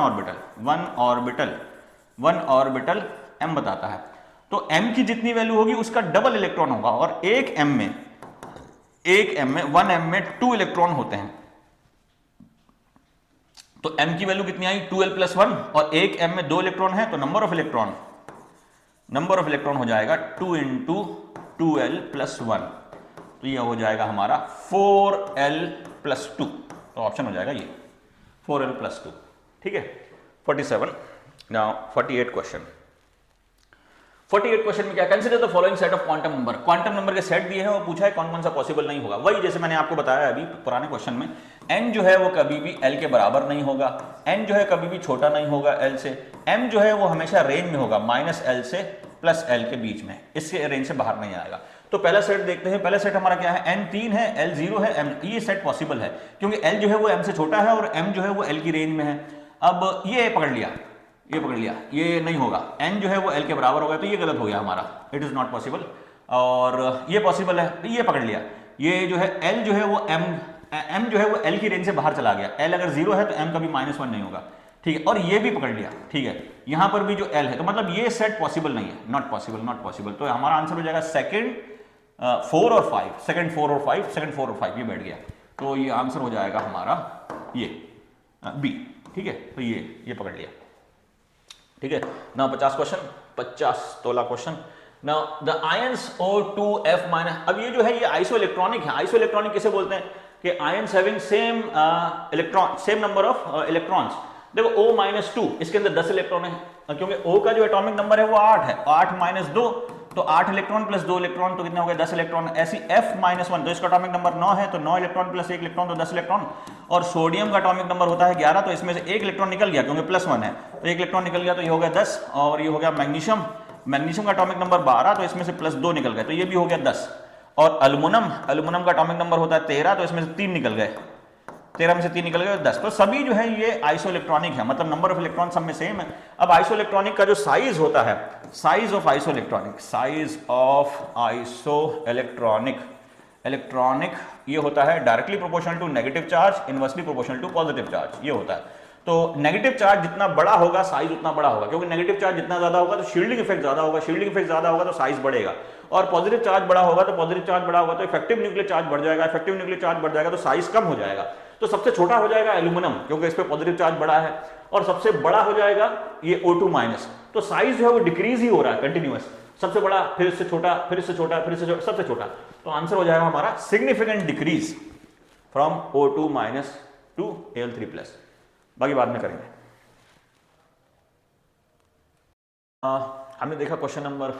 orbital m बताता है। तो m की जितनी वैल्यू होगी उसका डबल इलेक्ट्रॉन होगा, और एक m में 1m में 2 इलेक्ट्रॉन होते हैं। तो m की वैल्यू कितनी आई 2l + 1, और एक m में 2 इलेक्ट्रॉन है, तो नंबर ऑफ इलेक्ट्रॉन हो जाएगा 2 × 2l + 1, तो ये हो जाएगा हमारा 4l + 2, तो ऑप्शन हो जाएगा ये 4l + 2। ठीक है, 47। Now 48 question. 48 क्वेश्चन में क्या, consider the following set of quantum number. Quantum number के सेट दिए हैं और पूछा है कौन कौन सा पॉसिबल नहीं होगा। वही जैसे मैंने आपको बताया अभी पुराने क्वेश्चन में, n जो है वो कभी भी l के बराबर नहीं होगा, n जो है कभी भी छोटा नहीं होगा l से, m जो है वो हमेशा रेंज में होगा -l से +l के बीच में, इसके रेंज से बाहर नहीं आएगा। तो पहला सेट देखते हैं। पहला सेट हमारा क्या है, n 3 है, l 0 है, m, ये सेट पॉसिबल है क्योंकि l जो है वो m से छोटा है और m जो है वो l की रेंज में है। अब ये पकड़ लिया, ये नहीं होगा, n जो है वो l के बराबर होगा, तो ये गलत हो गया हमारा, इट इज नॉट पॉसिबल। और ये पॉसिबल है, तो ये पकड़ लिया, ये जो है एल जो है वो एम जो है वो एल की रेंज से बाहर चला गया, एल अगर 0 है तो एम कभी -1 नहीं होगा, ठीक है। और ये भी पकड़ लिया, ठीक है, यहां पर भी जो एल है, तो मतलब ये सेट पॉसिबल नहीं है, नॉट पॉसिबल, नॉट पॉसिबल। तो हमारा आंसर हो जाएगा सेकंड 4 और 5, सेकंड 4 और 5, सेकंड 4 और 5, ये बैठ गया। तो ये आंसर हो जाएगा हमारा ये बी, ठीक है। तो ये पकड़ लिया, ठीक है ना। 50 क्वेश्चन, 50 तोला question. Now the ions O2F minus, अब ये जो है ये आइसो इलेक्ट्रॉनिक है। आइसो इलेक्ट्रॉनिक किसे बोलते हैं कि ions having same electron, same number of electrons. देखो O-2 इसके अंदर 10 इलेक्ट्रॉन है, क्योंकि O का जो एटॉमिक नंबर है वो 8 है, 8 - 2 तो 8 इलेक्ट्रॉन प्लस 2 इलेक्ट्रॉन तो कितने हो गए 10 इलेक्ट्रॉन। ऐसी F-1 तो इसका एटॉमिक नंबर 9 है, तो 9 इलेक्ट्रॉन प्लस 1 इलेक्ट्रॉन तो 10 इलेक्ट्रॉन। और सोडियम का एटॉमिक नंबर होता है 11, तो इसमें से 1 इलेक्ट्रॉन निकल गया क्योंकि +1 है, तो 1 इलेक्ट्रॉन निकल गया, तो ये हो गया 10। और ये हो गया मैग्नीशियम, मैग्नीशियम का एटॉमिक नंबर 12, तो इसमें से +2 निकल गए, तो ये भी हो गया 10। और एल्युमिनियम, एल्युमिनियम का एटॉमिक नंबर होता है 13, तो इसमें से 3 निकल गए, 13 में से 3 निकल गए 10। तो सभी जो है ये आइसो इलेक्ट्रॉनिक है, मतलब नंबर ऑफ इलेक्ट्रॉन सब में सेम है। अब आइसो इलेक्ट्रॉनिक का जो साइज होता है, size of isoelectronic, size of isoelectronic ये होता है directly proportional to negative charge, inversely proportional to positive charge, ये होता है। तो नेगेटिव चार्ज जितना बड़ा होगा साइज उतना बड़ा होगा, क्योंकि नेगेटिव चार्ज जितना ज्यादा होगा तो शील्डिंग इफेक्ट ज्यादा होगा, शील्डिंग इफेक्ट ज्यादा होगा तो साइज बढ़ेगा। और पॉजिटिव चार्ज बड़ा होगा तो पॉजिटिव चार्ज बड़ा होगा तो इफेक्टिव न्यूक्लियर चार्ज बढ़ जाएगा, इफेक्टिव न्यूक्लियर चार्ज बढ़ जाएगा तो साइज कम हो जाएगा। तो सबसे छोटा हो जाएगा एल्यूमिनियम, क्योंकि इस पे पॉजिटिव चार्ज बड़ा है, और सबसे बड़ा हो जाएगा ये O2-। तो साइज जो है वो डिक्रीज ही हो रहा है कंटिन्यूअस, सबसे बड़ा फिर इससे छोटा, फिर इससे छोटा, फिर इससे सबसे छोटा। तो आंसर हो जाएगा हमारा significant decrease from O2- to Al3+। बाकी बाद में करेंगे। हमने देखा क्वेश्चन नंबर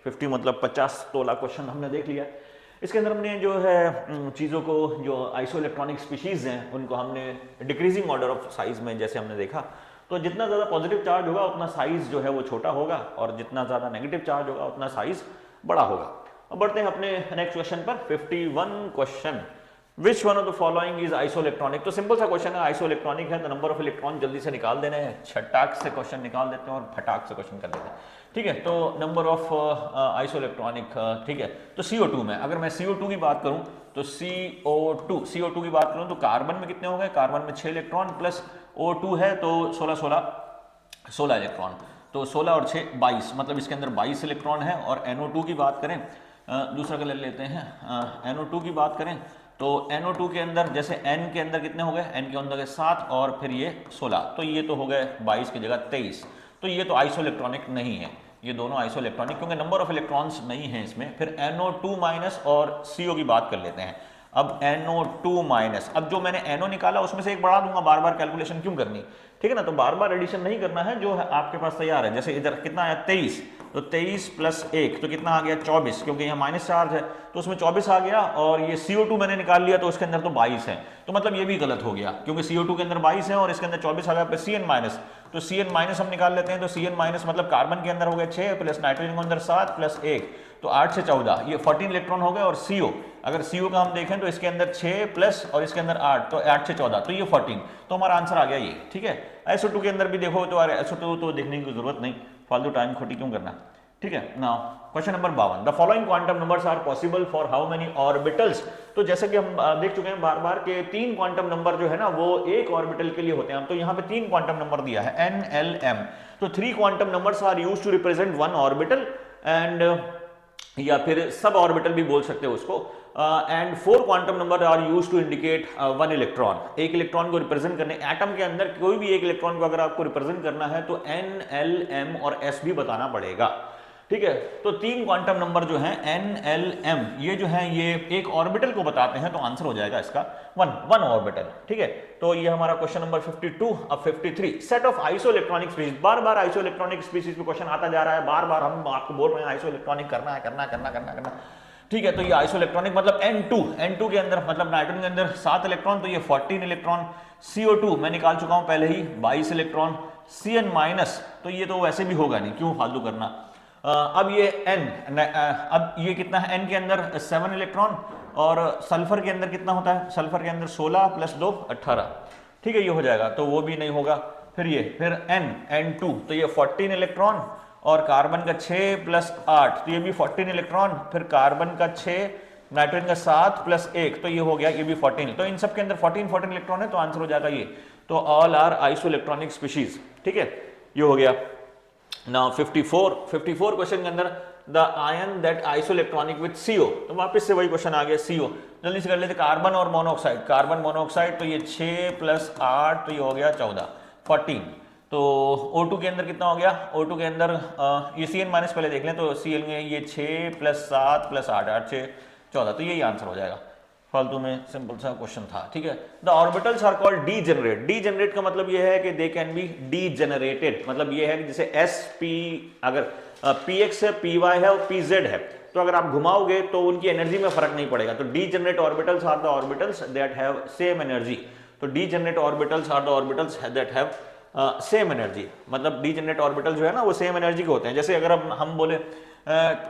50 मतलब 50 तोला क्वेश्चन हमने देख लिया। इसके अंदर हमने जो है चीज़ों को, जो आइसो इलेक्ट्रॉनिक स्पीशीज़ हैं उनको हमने डिक्रीजिंग ऑर्डर ऑफ साइज में जैसे हमने देखा, तो जितना ज़्यादा पॉजिटिव चार्ज होगा उतना साइज जो है वो छोटा होगा, और जितना ज़्यादा नेगेटिव चार्ज होगा उतना साइज बड़ा होगा। अब बढ़ते हैं अपने नेक्स्ट क्वेश्चन पर। 51 question, which one of the following is iso electronic. तो सिंपल सा क्वेश्चन है, आइसो इलेक्ट्रॉनिक है तो नंबर ऑफ इलेक्ट्रॉन जल्दी से निकाल देने हैं, छटाक से क्वेश्चन निकाल देते हैं और फटाक से क्वेश्चन कर देते हैं, ठीक है। तो नंबर ऑफ आइसो इलेक्ट्रॉनिक, ठीक है। तो CO2 में, अगर मैं CO2 की बात करूं तो CO2 की बात करूं तो कार्बन में कितने हो गए, कार्बन में 6 इलेक्ट्रॉन प्लस O2 है तो 16 इलेक्ट्रॉन, तो 16 और 6 22, मतलब इसके अंदर 22 इलेक्ट्रॉन है। और NO2 की बात करें, दूसरा कलर लेते हैं, NO2 की बात करें तो NO2 के अंदर जैसे N के अंदर कितने हो गए, N के अंदर 7 और फिर ये 16, तो ये तो हो गए 22 की जगह 23, तो ये तो आइसो इलेक्ट्रॉनिक नहीं है, ये दोनों आइसो इलेक्ट्रॉनिक, क्योंकि नंबर ऑफ इलेक्ट्रॉन्स नहीं है इसमें। फिर NO2- और CO की बात कर लेते हैं। अब NO2-, अब जो मैंने NO निकाला उसमें से एक बढ़ा दूंगा, बार बार कैलकुलेशन क्यों करनी, ठीक है ना। तो बार बार एडिशन नहीं करना है, जो है आपके पास तैयार है। जैसे इधर कितना आया 23, तो 23 + 1 तो कितना आ गया 24, क्योंकि यहाँ माइनस चार्ज है तो उसमें 24 आ गया। और ये CO2 मैंने निकाल लिया तो उसके अंदर तो 22 है, तो मतलब ये भी गलत हो गया, क्योंकि CO2 के अंदर 22 है और इसके अंदर 24 आ गया। CN-, तो CN- हम निकाल लेते हैं, तो CN- मतलब कार्बन के अंदर हो गए 6 प्लस नाइट्रोजन के अंदर 7 प्लस 1 तो 8 से 14, ये 14 इलेक्ट्रॉन हो गए। और CO, अगर CO का हम देखें तो इसके अंदर 6 प्लस और इसके अंदर 8, तो 8 से 14, तो ये 14, तो हमारा आंसर आ गया ये, ठीक है। SO2 के अंदर भी देखो तो SO2 तो देखने की जरूरत नहीं, फालतू टाइम खोटी क्यों करना, ठीक है। Now question number 52, the following quantum numbers are possible for how many orbitals. तो जैसे कि हम देख चुके हैं बार बार के 3 क्वांटम नंबर जो है ना वो एक ऑर्बिटल के लिए होते हैं, तो यहाँ पे 3 क्वांटम नंबर दिया है NLM, तो 3 quantum numbers are used to represent 1 orbital and, या फिर सब ऑर्बिटल भी बोल सकते हो उसको, and 4 quantum number are used to indicate 1 electron. एक इलेक्ट्रॉन को रिप्रेजेंट करने, एटम के अंदर कोई भी एक इलेक्ट्रॉन को अगर आपको रिप्रेजेंट करना है तो NLM और S भी बताना पड़ेगा, ठीक है। तो 3 क्वांटम नंबर जो हैं NLM, ये जो है ये एक ऑर्बिटल को बताते हैं, तो आंसर हो जाएगा इसका 1 ऑर्बिटल, ठीक है। तो ये हमारा क्वेश्चन नंबर 52। अब 53, set of isoelectronic species, bar bar iso electronic species पे क्वेश्चन आता जा रहा है, बार बार हम आपको बोल रहे हैं आइसो इलेक्ट्रॉनिक करना है, ठीक है। तो ये आइसो इलेक्ट्रॉनिक मतलब N2 के अंदर, मतलब नाइट्रोजन के अंदर 7 इलेक्ट्रॉन, तो ये 14 इलेक्ट्रॉन। CO2 मैं निकाल चुका हूं पहले ही 22 इलेक्ट्रॉन। CN-, तो ये तो वैसे भी होगा नहीं, क्यों फालतू करना। अब ये N, अब ये कितना है, N के अंदर 7 इलेक्ट्रॉन, और सल्फर के अंदर कितना होता है, सल्फर के अंदर 16 + 2 18, ठीक है, ये हो जाएगा, तो वो भी नहीं होगा। फिर N2, तो ये 14 इलेक्ट्रॉन, और कार्बन का 6 + 8, तो ये भी 14 इलेक्ट्रॉन, फिर कार्बन का 6 नाइट्रोजन का 7 प्लस 1 तो ये हो गया, ये भी 14, तो इन सब के अंदर 14 इलेक्ट्रॉन है, तो आंसर हो जाएगा ये। तो all are isoelectronic species, ठीक है, ये हो गया। नाउ 54 क्वेश्चन के अंदर the ion that iso electronic with CO, तो वापस से वही क्वेश्चन आ गया CO। जल्दी से कर लेते, कार्बन और मोनोऑक्साइड, कार्बन मोनोऑक्साइड तो ये 6 प्लस 8 तो ये हो गया 14, 14। तो O2 के अंदर कितना हो गया, O2 के अंदर ये CN माइनस पहले देख लें, तो CL में ये 6 प्लस 7 प्लस 8, 8 6 14, तो यही आंसर हो जाएगा। फालतू में सिंपल सा क्वेश्चन था, ठीक है। The orbitals are called degenerate, degenerate का मतलब ये है कि दे कैन बी डीजेनरेटेड, मतलब ये है कि जैसे SP अगर PX है, PY है और PZ है, तो अगर आप घुमाओगे तो उनकी एनर्जी में फर्क नहीं पड़ेगा। तो degenerate orbitals are the orbitals that have same energy, तो degenerate orbitals are the orbitals that have same energy, मतलब डीजेनरेट ऑर्बिटल जो है ना वो सेम एनर्जी के होते हैं। जैसे अगर हम बोले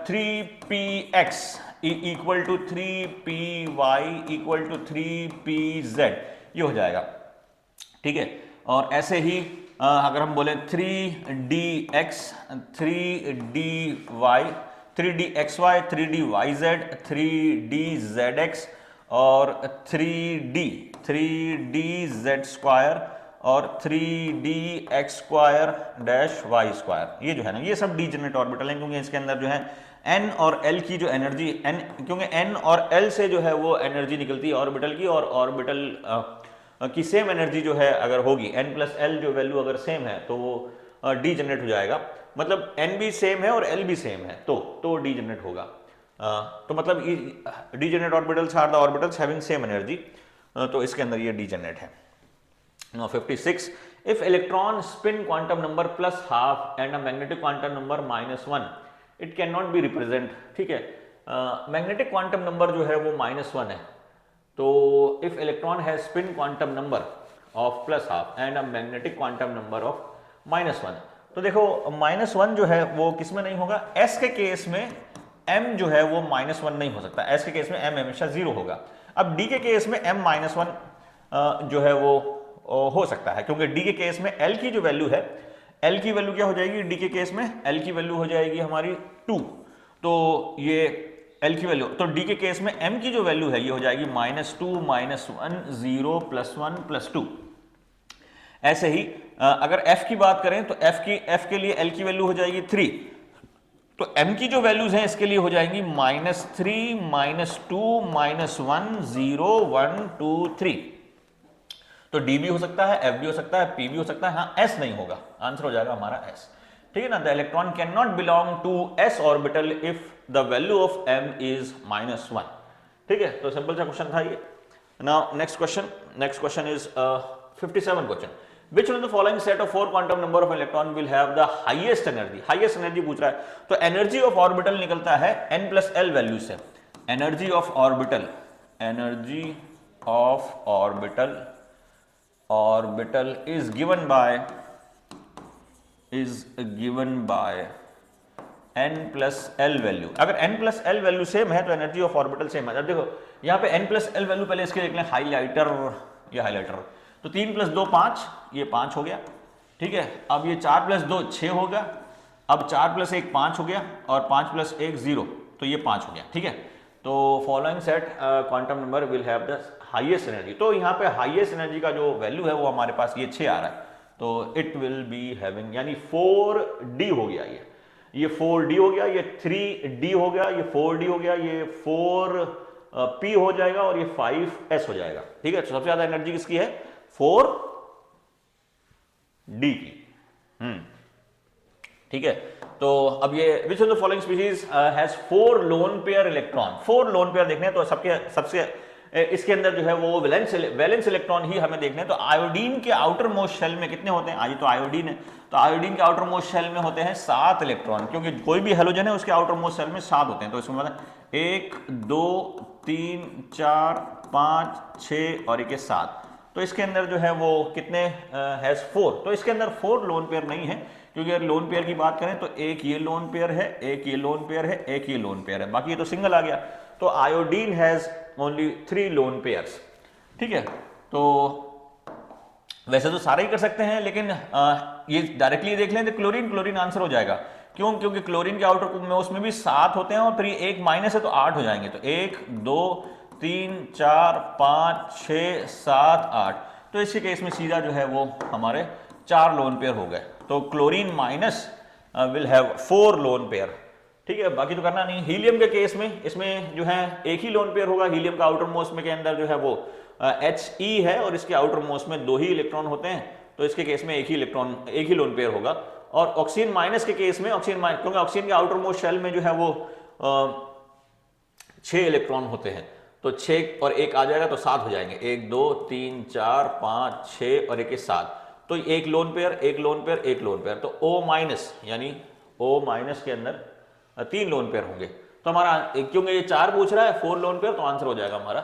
3px equal to 3py equal to 3pz, ये हो जाएगा, ठीक है। और ऐसे ही अगर हम बोले 3dx 3dy 3dxy 3dyz 3dzx और 3dz स्क्वायर और 3dx square dash Y square, ये जो है ना ये सब डीजेनरेट ऑर्बिटल हैं, क्योंकि इसके अंदर जो है n और l की जो एनर्जी क्योंकि n और l से जो है वो एनर्जी निकलती है ऑर्बिटल की, और ऑर्बिटल की सेम एनर्जी जो है अगर होगी n प्लस l जो वैल्यू अगर सेम है तो वो डीजेनरेट हो जाएगा, मतलब n भी सेम है और l भी सेम है तो डीजेनरेट होगा। तो मतलब degenerate orbitals are the orbitals having same energy, तो इसके अंदर ये डीजेनरेट है। Now 56, if electron spin quantum number plus half and a magnetic quantum number minus 1, it cannot be represent, ठीक है। मैग्नेटिक क्वांटम नंबर जो है वो -1 है, तो if electron has spin quantum number of plus half and a magnetic quantum number of -1, तो देखो -1 जो है वो किस में नहीं होगा, S के केस में m जो है वो -1 नहीं हो सकता, S के केस में m हमेशा 0 होगा। अब D के केस में m -1 जो है वो हो सकता है, क्योंकि डी के केस में एल की जो वैल्यू है, एल की वैल्यू क्या हो जाएगी डी के केस में, एल की वैल्यू हो जाएगी हमारी 2, तो ये एल की वैल्यू, तो डी के केस में एम की जो वैल्यू है ये हो जाएगी -2 -1 0 +1 +2। ऐसे ही अगर एफ की बात करें तो एफ के लिए एल की वैल्यू हो जाएगी 3, तो एम की जो वैल्यूज हैं इसके लिए हो जाएंगी -3 -2 -1 0 1 2 3। तो डी भी हो सकता है, एफ भी हो सकता है, पी भी हो सकता है, हाँ एस नहीं होगा, आंसर हो जाएगा हमारा एस, ठीक है ना। The electron can not belong to s orbital if the value of m is -1, ठीक है। तो सिंपल सा क्वेश्चन था ये। Now next question is 57 question, which one of the following set of 4 quantum number of electron will have the highest energy, highest energy पूछ रहा है, तो एनर्जी ऑफ ऑर्बिटल निकलता है n प्लस एल वैल्यू से। Energy of orbital is given by n plus L value. अगर n plus L value same है तो एनर्जी ऑफ ऑर्बिटल सेम है। अब देखो यहाँ पे n प्लस एल वैल्यू पहले इसके देख लें, हाईलाइटर, ये हाईलाइटर, तो 3 + 2 5, ये 5 हो गया, ठीक है। अब ये 4 + 2 6 होगा, अब 4 + 1 5 हो गया, और 5 + 1 0, तो ये 5 हो गया, ठीक है। तो following set quantum number will have the highest energy, तो यहाँ पे हाईएस्ट एनर्जी का जो वैल्यू है वो हमारे पास ये 6 आ रहा है, तो इट विल बी हैविंग, यानी 4D हो गया, ये 4D हो गया, ये 3D हो गया, ये 4D हो गया, ये 4P हो जाएगा, और ये 5S हो जाएगा, ठीक है। तो सबसे ज्यादा एनर्जी किसकी है, 4D की, ठीक है। तो अब ये which of the following species has 4 lone pair electron, 4 lone pair देखने हैं, तो सबसे इसके अंदर जो है वो वैलेंस इलेक्ट्रॉन ही हमें देखने हैं। तो आयोडीन के आउटर मोस्ट शेल में कितने होते हैं, आज तो आयोडीन है, तो आयोडीन के आउटर मोस्ट शेल में होते हैं 7 इलेक्ट्रॉन, क्योंकि कोई भी हेलोजन है उसके आउटर मोस्ट शेल में 7 होते हैं, तो इसमें मतलब 1 2 3 4 5 6 और 1 7, तो इसके अंदर जो है वो कितने हैज 4, तो इसके अंदर 4 लोन पेयर नहीं है, क्योंकि अगर लोन पेयर की बात करें तो एक ये लोन पेयर है, एक ये लोन पेयर है, एक ये लोन पेयर है, बाकी ये तो सिंगल आ गया। तो iodine has only 3 lone pairs, ठीक है। तो वैसे तो सारे ही कर सकते हैं, लेकिन ये डायरेक्टली देख लें तो क्लोरीन आंसर हो जाएगा, क्यों? क्योंकि क्लोरीन के आउटर में उसमें भी 7 होते हैं और फिर ये एक माइनस है तो 8 हो जाएंगे। तो 1 2 3 4 5 6 7 8, तो इसके केस में सीधा जो है वो हमारे 4 लोन पेयर हो गए। तो chlorine minus will have 4 lone pair. ठीक है, बाकी तो करना नहीं। हीलियम के केस में इसमें जो है एक ही लोन पेयर होगा। हीलियम का आउटर मोस्ट में के अंदर जो है वो He है और इसके आउटर मोस्ट में 2 ही इलेक्ट्रॉन होते हैं, तो इसके केस में एक ही लोन पेयर होगा। और ऑक्सीजन माइनस के केस में क्योंकि ऑक्सीजन के आउटर मोस्ट शेल में जो है वो 6 इलेक्ट्रॉन होते हैं, तो 6 और 1 आ जाएगा तो 7 हो जाएंगे। 1 2 3 4 5 6 और 1 के 7, तो एक लोन पेयर एक लोन पेयर एक लोन पेयर। तो O माइनस यानी O माइनस के अंदर 3 लोन पेयर होंगे। तो हमारा क्योंकि ये 4 पूछ रहा है 4 लोन पेयर, तो आंसर हो जाएगा हमारा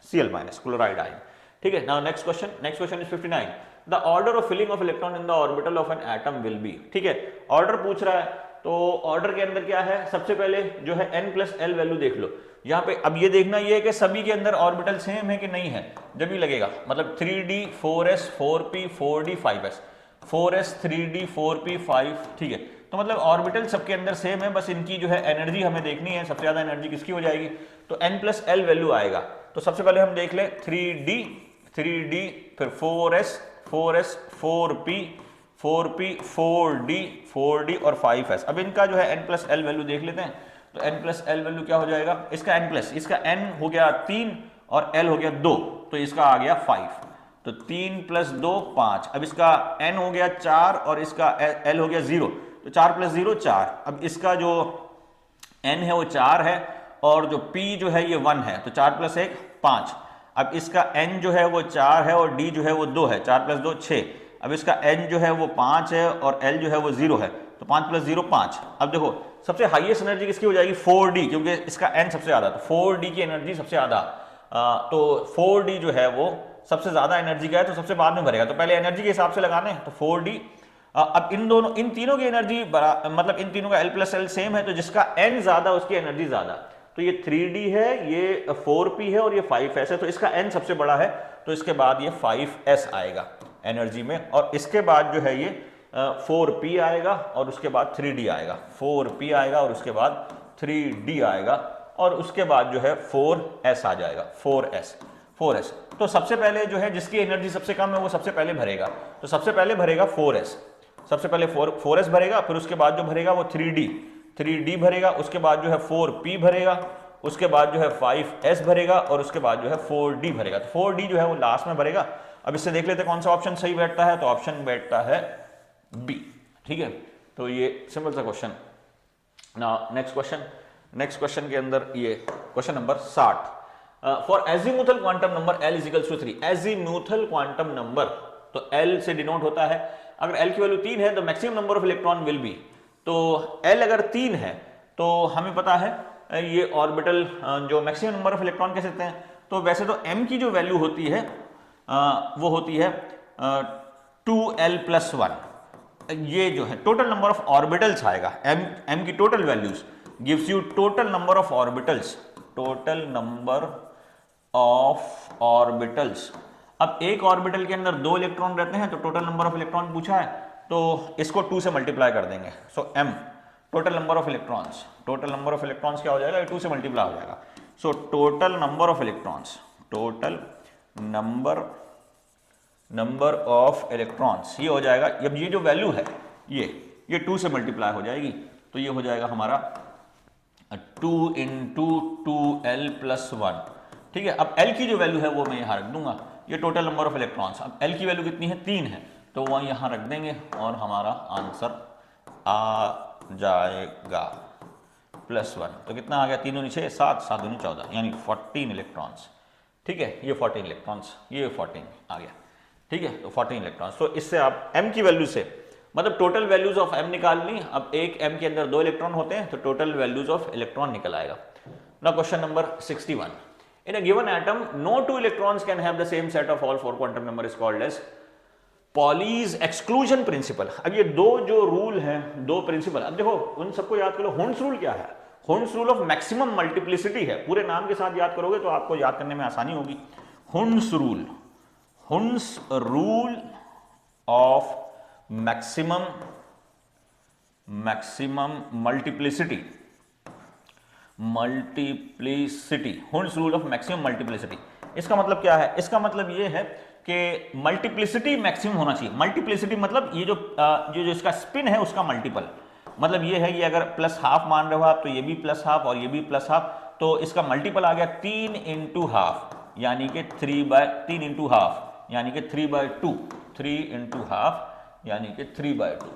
Cl माइनस, क्लोराइड आयन। ठीक है, now next question is 59। The order of filling of electron in the orbital of an atom will be. ठीक है, ऑर्डर पूछ रहा है, तो ऑर्डर के अंदर क्या है, सबसे पहले जो है n+l वैल्यू देख लो यहाँ पे। अब ये देखना ये है कि सभी के अंदर ऑर्बिटल सेम है कि नहीं है, जब ही लगेगा। मतलब 3d 4s 4p 4d 5s 4s 3d 4p 5, ठीक है। तो मतलब ऑर्बिटल सबके अंदर सेम है, बस इनकी जो है एनर्जी हमें देखनी है, सबसे ज्यादा एनर्जी किसकी हो जाएगी, तो n+l वैल्यू आएगा। तो सबसे पहले हम देख लें 3d फिर 4s 4p 4d और 5s। अब इनका जो है n+l वैल्यू देख लेते हैं। तो n+l वैल्यू क्या हो जाएगा, इसका इसका n हो गया 3 और l हो गया 2, तो इसका आ गया 5। तो 3 + 2 5। अब इसका n हो गया 4 और इसका l हो गया 0, तो 4 + 0 4। अब इसका जो n है वो 4 है और जो p जो है ये 1 है, तो 4 + 1 5। अब इसका n जो है वो 4 है और d जो है वो 2 है, 4 + 2 6। अब इसका n जो है वो 5 है और l जो है वो 0 है, तो 5 + 0 5। अब देखो सबसे हाईएस्ट एनर्जी किसकी हो जाएगी, 4d, क्योंकि इसका n सबसे ज्यादा, तो 4d की एनर्जी सबसे ज्यादा। तो 4d जो है वो सबसे ज्यादा एनर्जी का है, तो सबसे बाद में भरेगा। तो पहले एनर्जी के हिसाब से लगाने, तो 4d। अब इन तीनों की एनर्जी मतलब इन तीनों का l+l सेम है, तो जिसका n ज्यादा उसकी एनर्जी ज्यादा। तो ये 3d है, ये 4p है और ये 5s है, तो इसका n सबसे बड़ा है, तो इसके बाद ये 5s आएगा एनर्जी में। और इसके बाद जो है ये 4p आएगा और उसके बाद 3d आएगा, 4p आएगा और उसके बाद 3d आएगा और उसके बाद जो है 4s आ जाएगा, 4s। तो सबसे पहले जो है जिसकी एनर्जी सबसे कम है वो सबसे पहले भरेगा, तो सबसे पहले भरेगा 4s, सबसे पहले 4s भरेगा, फिर उसके बाद जो भरेगा वो 3d भरेगा, उसके बाद जो है 4p भरेगा, उसके बाद जो है 5s भरेगा और उसके बाद जो है 4d भरेगा। तो 4d जो है वो लास्ट में भरेगा। अब इससे देख लेते हैं कौन सा ऑप्शन सही बैठता है, तो ऑप्शन बैठता है बी। ठीक है, तो ये सिंपल सा क्वेश्चन। नाउ नेक्स्ट क्वेश्चन के अंदर ये question number 60। For azimuthal quantum number l = 3। Azimuthal quantum number, तो l से डिनोट होता है, अगर l की वैल्यू 3 है तो maximum number of electron will be. तो l अगर 3 है तो हमें पता है ये ऑर्बिटल जो मैक्सिमम नंबर ऑफ इलेक्ट्रॉन कह सकते हैं। तो वैसे तो m की जो वैल्यू होती है वो होती है 2l+1। ये जो है टोटल नंबर ऑफ ऑर्बिटल्स आएगा, m की total values gives you total number of orbitals, total number of orbitals. अब एक ऑर्बिटल के अंदर 2 इलेक्ट्रॉन रहते हैं, तो टोटल नंबर ऑफ इलेक्ट्रॉन पूछा है, तो इसको 2 से मल्टीप्लाई कर देंगे। सो m total number of electrons, total number of electrons क्या हो जाएगा, 2 से मल्टीप्लाई हो जाएगा। So total number of electrons, total number of electrons ये हो जाएगा। अब ये जो वैल्यू है ये 2 से मल्टीप्लाई हो जाएगी, तो ये हो जाएगा हमारा 2 × 2l+1। ठीक है, अब l की जो वैल्यू है वो मैं यहाँ रख दूंगा, ये टोटल नंबर ऑफ इलेक्ट्रॉन्स। अब l की वैल्यू कितनी है, 3 है, तो वह यहाँ रख देंगे और हमारा आंसर आ जाएगा +1। तो कितना आ गया, 3 दूनी 6 7 7 दूनी 14, यानी 14 इलेक्ट्रॉन्स। ठीक है, ये 14 इलेक्ट्रॉन्स, ये 14 आ गया। ठीक है, तो 14 इलेक्ट्रॉन्स। तो इससे आप m की वैल्यू से मतलब टोटल वैल्यूज ऑफ m निकाल ली। अब एक m के अंदर 2 इलेक्ट्रॉन होते हैं, तो टोटल वैल्यूज ऑफ इलेक्ट्रॉन निकल आएगा। Now question number 61। In a given atom no 2 electrons can have the same set of all 4 quantum number is called as Pauli's exclusion principle. अब ये दो जो रूल हैं, 2 प्रिंसिपल, अब देखो उन सबको याद करो। हुंस रूल क्या है, हुंस रूल ऑफ मैक्सिमम मल्टीप्लिसिटी है। पूरे नाम के साथ याद करोगे तो आपको याद करने में आसानी होगी। हुंस rule of maximum maximum multiplicity, Hund's rule of maximum multiplicity. इसका मतलब क्या है? इसका मतलब ये है कि मल्टीप्लिसिटी मैक्सिमम होना चाहिए। मल्टीप्लिसिटी मतलब ये जो इसका स्पिन है उसका मल्टीपल, मतलब ये है, ये अगर प्लस हाफ मान रहे हो आप तो ये भी प्लस हाफ और ये भी प्लस हाफ, तो इसका मल्टीपल आ गया 3 इंटू हाफ, यानी कि 3 इंटू हाफ यानी कि 3/2, 3 इंटू हाफ यानी कि 3/2,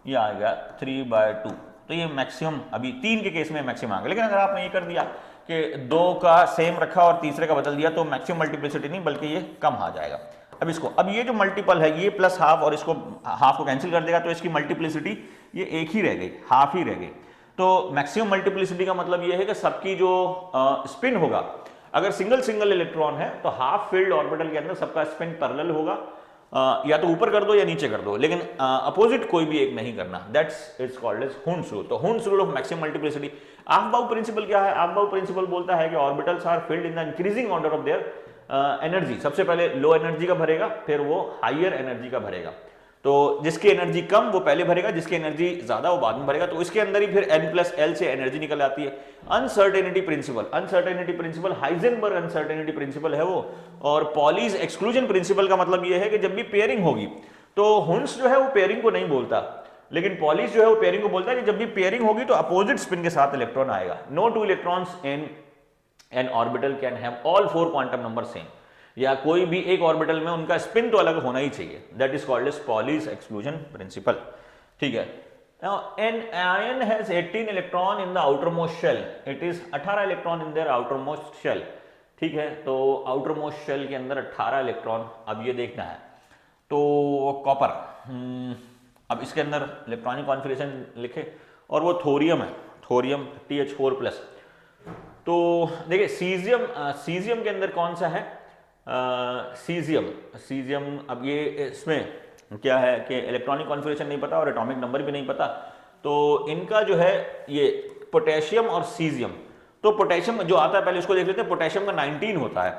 ये आ गया 3/2। तो ये मैक्सिमम, अभी 3 के केस में मैक्सिमम आ गया। लेकिन अगर आपने ये कर दिया कि 2 का सेम रखा और तीसरे का बदल दिया तो मैक्सिमम मल्टीप्लिसिटी नहीं बल्कि ये कम आ जाएगा। अब ये जो मल्टीपल है ये प्लस हाफ और इसको हाफ को कैंसिल कर देगा तो इसकी मल्टीप्लिसिटी ये एक ही रह गई, हाफ ही रह गई। तो मैक्सिमम मल्टीप्लिसिटी का मतलब ये है कि सबकी जो स्पिन होगा, अगर सिंगल सिंगल इलेक्ट्रॉन है तो हाफ फील्ड ऑर्बिटल के अंदर सबका स्पिन पैरेलल होगा, या तो ऊपर कर दो या नीचे कर दो, लेकिन अपोजिट कोई भी एक नहीं करना। That's it's called as Hund's rule. तो Hund's rule of maximum multiplicity. Aufbau principle क्या है? अफबाउ प्रिंसिपल बोलता है कि orbitals are filled in the increasing order of their energy. सबसे पहले लो एनर्जी का भरेगा, फिर वो हाइयर एनर्जी का भरेगा। तो जिसकी एनर्जी कम वो पहले भरेगा, जिसकी एनर्जी ज्यादा वो बाद में भरेगा। तो इसके अंदर ही फिर n+l से एनर्जी निकल आती है। Uncertainty principle Heisenberg uncertainty principle है वो। और पॉलीज एक्सक्लूजन प्रिंसिपल का मतलब ये है कि जब भी पेयरिंग होगी तो हुंड्स जो है वो पेयरिंग को नहीं बोलता, लेकिन पॉलीज जो है वो पेयरिंग को बोलता है कि जब भी पेयरिंग होगी तो अपोजिट स्पिन के साथ इलेक्ट्रॉन आएगा। No two electrons in an orbital can have all 4 quantum number same, या कोई भी एक ऑर्बिटल में उनका स्पिन तो अलग होना ही चाहिए। That is called as Pauli's exclusion principle. ठीक है। Now, an ion has 18 electron in the outermost shell. It is 18 electron in their outermost shell. ठीक है, तो आउटरमोस्ट शेल के अंदर 18 इलेक्ट्रॉन। अब ये देखना है तो कॉपर, अब इसके अंदर इलेक्ट्रॉनिक कॉन्फिगरेशन लिखे और वो थोरियम है, थोरियम TH4+। तो देखिए सीजियम के अंदर कौन सा है? सीजियम। अब ये इसमें क्या है कि इलेक्ट्रॉनिक कॉन्फिगरेशन नहीं पता और एटॉमिक नंबर भी नहीं पता, तो इनका जो है ये पोटेशियम और सीजियम। तो पोटेशियम जो आता है पहले उसको देख लेते हैं। पोटेशियम का 19 होता है,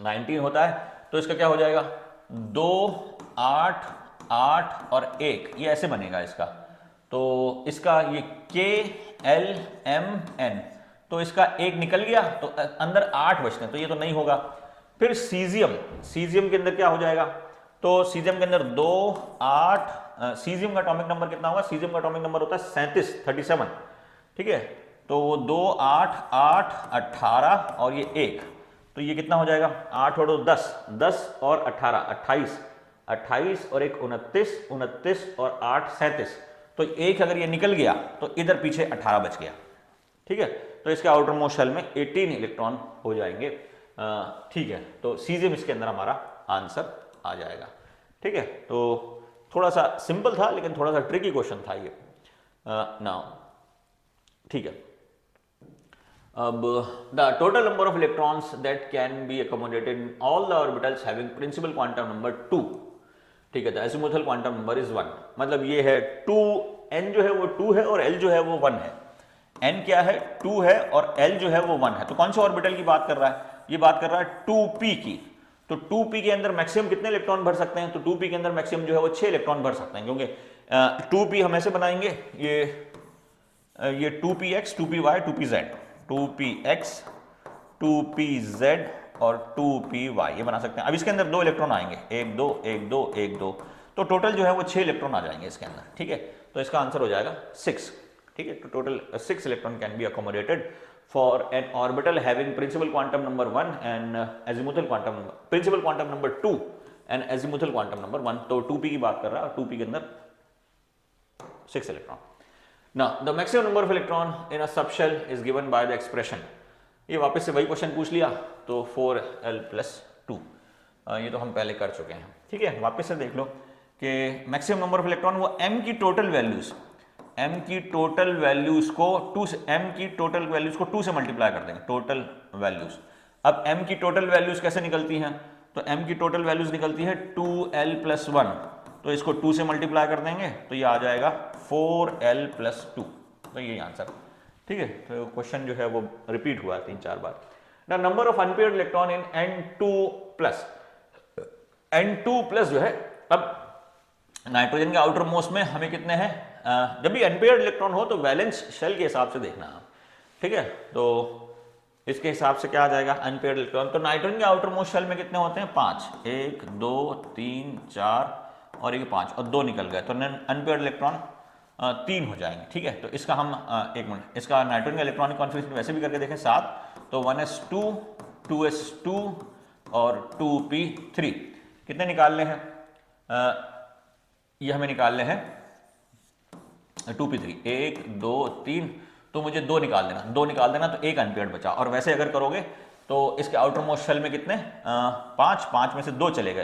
19 होता है, तो इसका क्या हो जाएगा? 2, 8, 8 और 1, ये ऐसे बनेगा इसका। तो इसका ये KLMN, तो इसका 1 निकल गया तो अंदर 8 बचते हैं, तो ये तो नहीं होगा। फिर सीजियम के अंदर क्या हो जाएगा? तो सीजियम के अंदर 2, 8, सीजियम का एटॉमिक नंबर कितना होगा? सीजियम का एटॉमिक नंबर होता है 37। ठीक है, तो 2, 8, 8, 18 और ये 1, तो ये कितना हो जाएगा? 8 और 10, 10 और 18, 28, 28 और 1 29, 29 और 8 37। तो 1 अगर ये निकल गया तो इधर पीछे 18 बच गया। ठीक है, तो इसके आउटर मोस्ट शेल में 18 इलेक्ट्रॉन हो जाएंगे। ठीक है, तो सीजियम इसके अंदर हमारा आंसर आ जाएगा। ठीक है, तो थोड़ा सा सिंपल था लेकिन थोड़ा सा ट्रिकी क्वेश्चन था ये। नाउ ठीक है, अब the total number of electrons that can be accommodated in all the orbitals having principal quantum number 2। ठीक है, तो एजिमुथल क्वांटम नंबर इज 1। मतलब ये है 2, n जो है वो 2 है और l जो है वो 1 है। n क्या है? 2 है और l जो है वो 1 है। तो कौन से ऑर्बिटल की बात कर रहा है? ये बात कर रहा है 2p की। तो 2p के अंदर मैक्सिमम कितने इलेक्ट्रॉन भर सकते हैं? तो 2p के अंदर मैक्सिमम जो है वो 6 इलेक्ट्रॉन भर सकते हैं, क्योंकि 2p हम ऐसे बनाएंगे, ये 2px, 2py, 2pz, 2px, 2pz और 2py ये बना सकते हैं। अब इसके अंदर 2 इलेक्ट्रॉन आएंगे, 1 2 1 2 1 2, तो टोटल जो है वो 6 इलेक्ट्रॉन आ जाएंगे इसके अंदर। ठीक है, तो इसका आंसर हो जाएगा 6। ठीक है, तो total 6 electron can be accommodated for an orbital having principal quantum number 1 and azimuthal quantum principal quantum number 2 and azimuthal quantum number 1। तो 2p की बात कर रहा है, 2p के अंदर 6 electron. Now the maximum number of electron in a subshell is given by the expression। ये वापस से वही क्वेश्चन पूछ लिया, तो 4l+2, ये तो हम पहले कर चुके हैं। ठीक है, वापस से देख लो कि मैक्सिमम नंबर ऑफ इलेक्ट्रॉन वो m की टोटल वैल्यूज, m की टोटल वैल्यूज को 2 से, m की टोटल वैल्यूज को 2 से मल्टीप्लाई कर देंगे, टोटल वैल्यूज। अब m की टोटल वैल्यूज कैसे निकलती हैं? तो m की टोटल वैल्यूज निकलती है 2l+1, तो इसको 2 से मल्टीप्लाई कर देंगे तो ये आ जाएगा 4l+2। तो यही आंसर। ठीक है, तो क्वेश्चन जो है वो रिपीट हुआ 3-4 बार। The number of unpaired electron in n2+, n2+ जो है, अब नाइट्रोजन के आउटर मोस्ट में हमें कितने हैं? जब भी अनपेयर्ड इलेक्ट्रॉन हो तो वैलेंस शेल के हिसाब से देखना आप, ठीक है। तो इसके हिसाब से क्या आ जाएगा अनपेयर्ड इलेक्ट्रॉन, तो नाइट्रोजन के आउटर मोस्ट शेल में कितने होते हैं 5, 1 2 3 4 और ये 5 और 2 निकल गए, तो अनपेयर्ड इलेक्ट्रॉन 3 हो जाएंगे, ठीक है। तो इसका हम एक मिनट, इसका नाइट्रोजन का इलेक्ट्रॉनिक कॉन्फ़िगरेशन वैसे भी करके देखें 7, तो 1s2 2s2 और 2p3 कितने निकालने हैं, ये हमें निकालने हैं 2p3, 1 2 3, तो मुझे 2 निकाल देना, 2 निकाल देना तो एक अनपेयर्ड बचा। और वैसे अगर करोगे तो इसके आउटर मोस्ट शेल में कितने 5 में से 2 चले गए,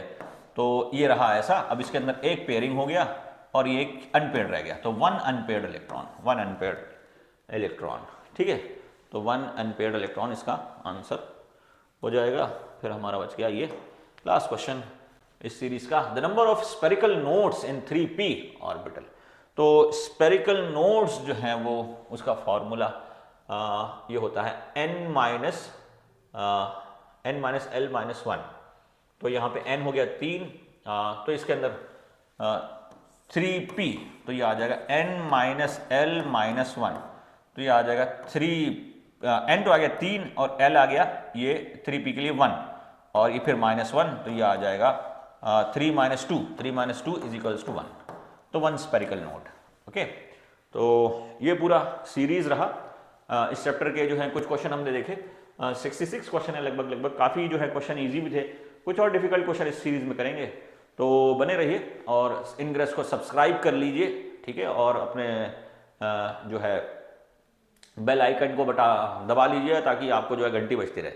तो ये रहा ऐसा। अब इसके अंदर एक पेयरिंग हो गया और ये एक अनपेयर्ड रह गया, तो 1 अनपेयर्ड इलेक्ट्रॉन, ठीक है। तो 1 अनपेयर्ड इलेक्ट्रॉन इसका आंसर हो जाएगा। फिर हमारा बच गया ये लास्ट क्वेश्चन इस सीरीज का, the number of spherical nodes in 3p orbital. तो स्पेरिकल नोड्स जो हैं वो उसका फॉर्मूला ये होता है n माइनस l-1, तो यहाँ पे n हो गया 3, तो इसके अंदर 3p, तो ये आ जाएगा n माइनस l-1, तो ये आ जाएगा 3, n तो आ गया 3 और l आ गया ये 3p के लिए 1 और ये फिर -1, तो ये आ जाएगा 3 माइनस 2 इज इक्वल्स टू 1, तो 1 स्पेरिकल नोड, ओके। तो ये पूरा सीरीज रहा। इस चैप्टर के जो है कुछ क्वेश्चन हमने देखे, 66 क्वेश्चन है लगभग, काफ़ी जो है क्वेश्चन इजी भी थे, कुछ और डिफिकल्ट क्वेश्चन इस सीरीज में करेंगे, तो बने रहिए और इनग्रेस को सब्सक्राइब कर लीजिए, ठीक है। और अपने जो है बेल आइकन को दबा लीजिए ताकि आपको जो है घंटी बजती रहे।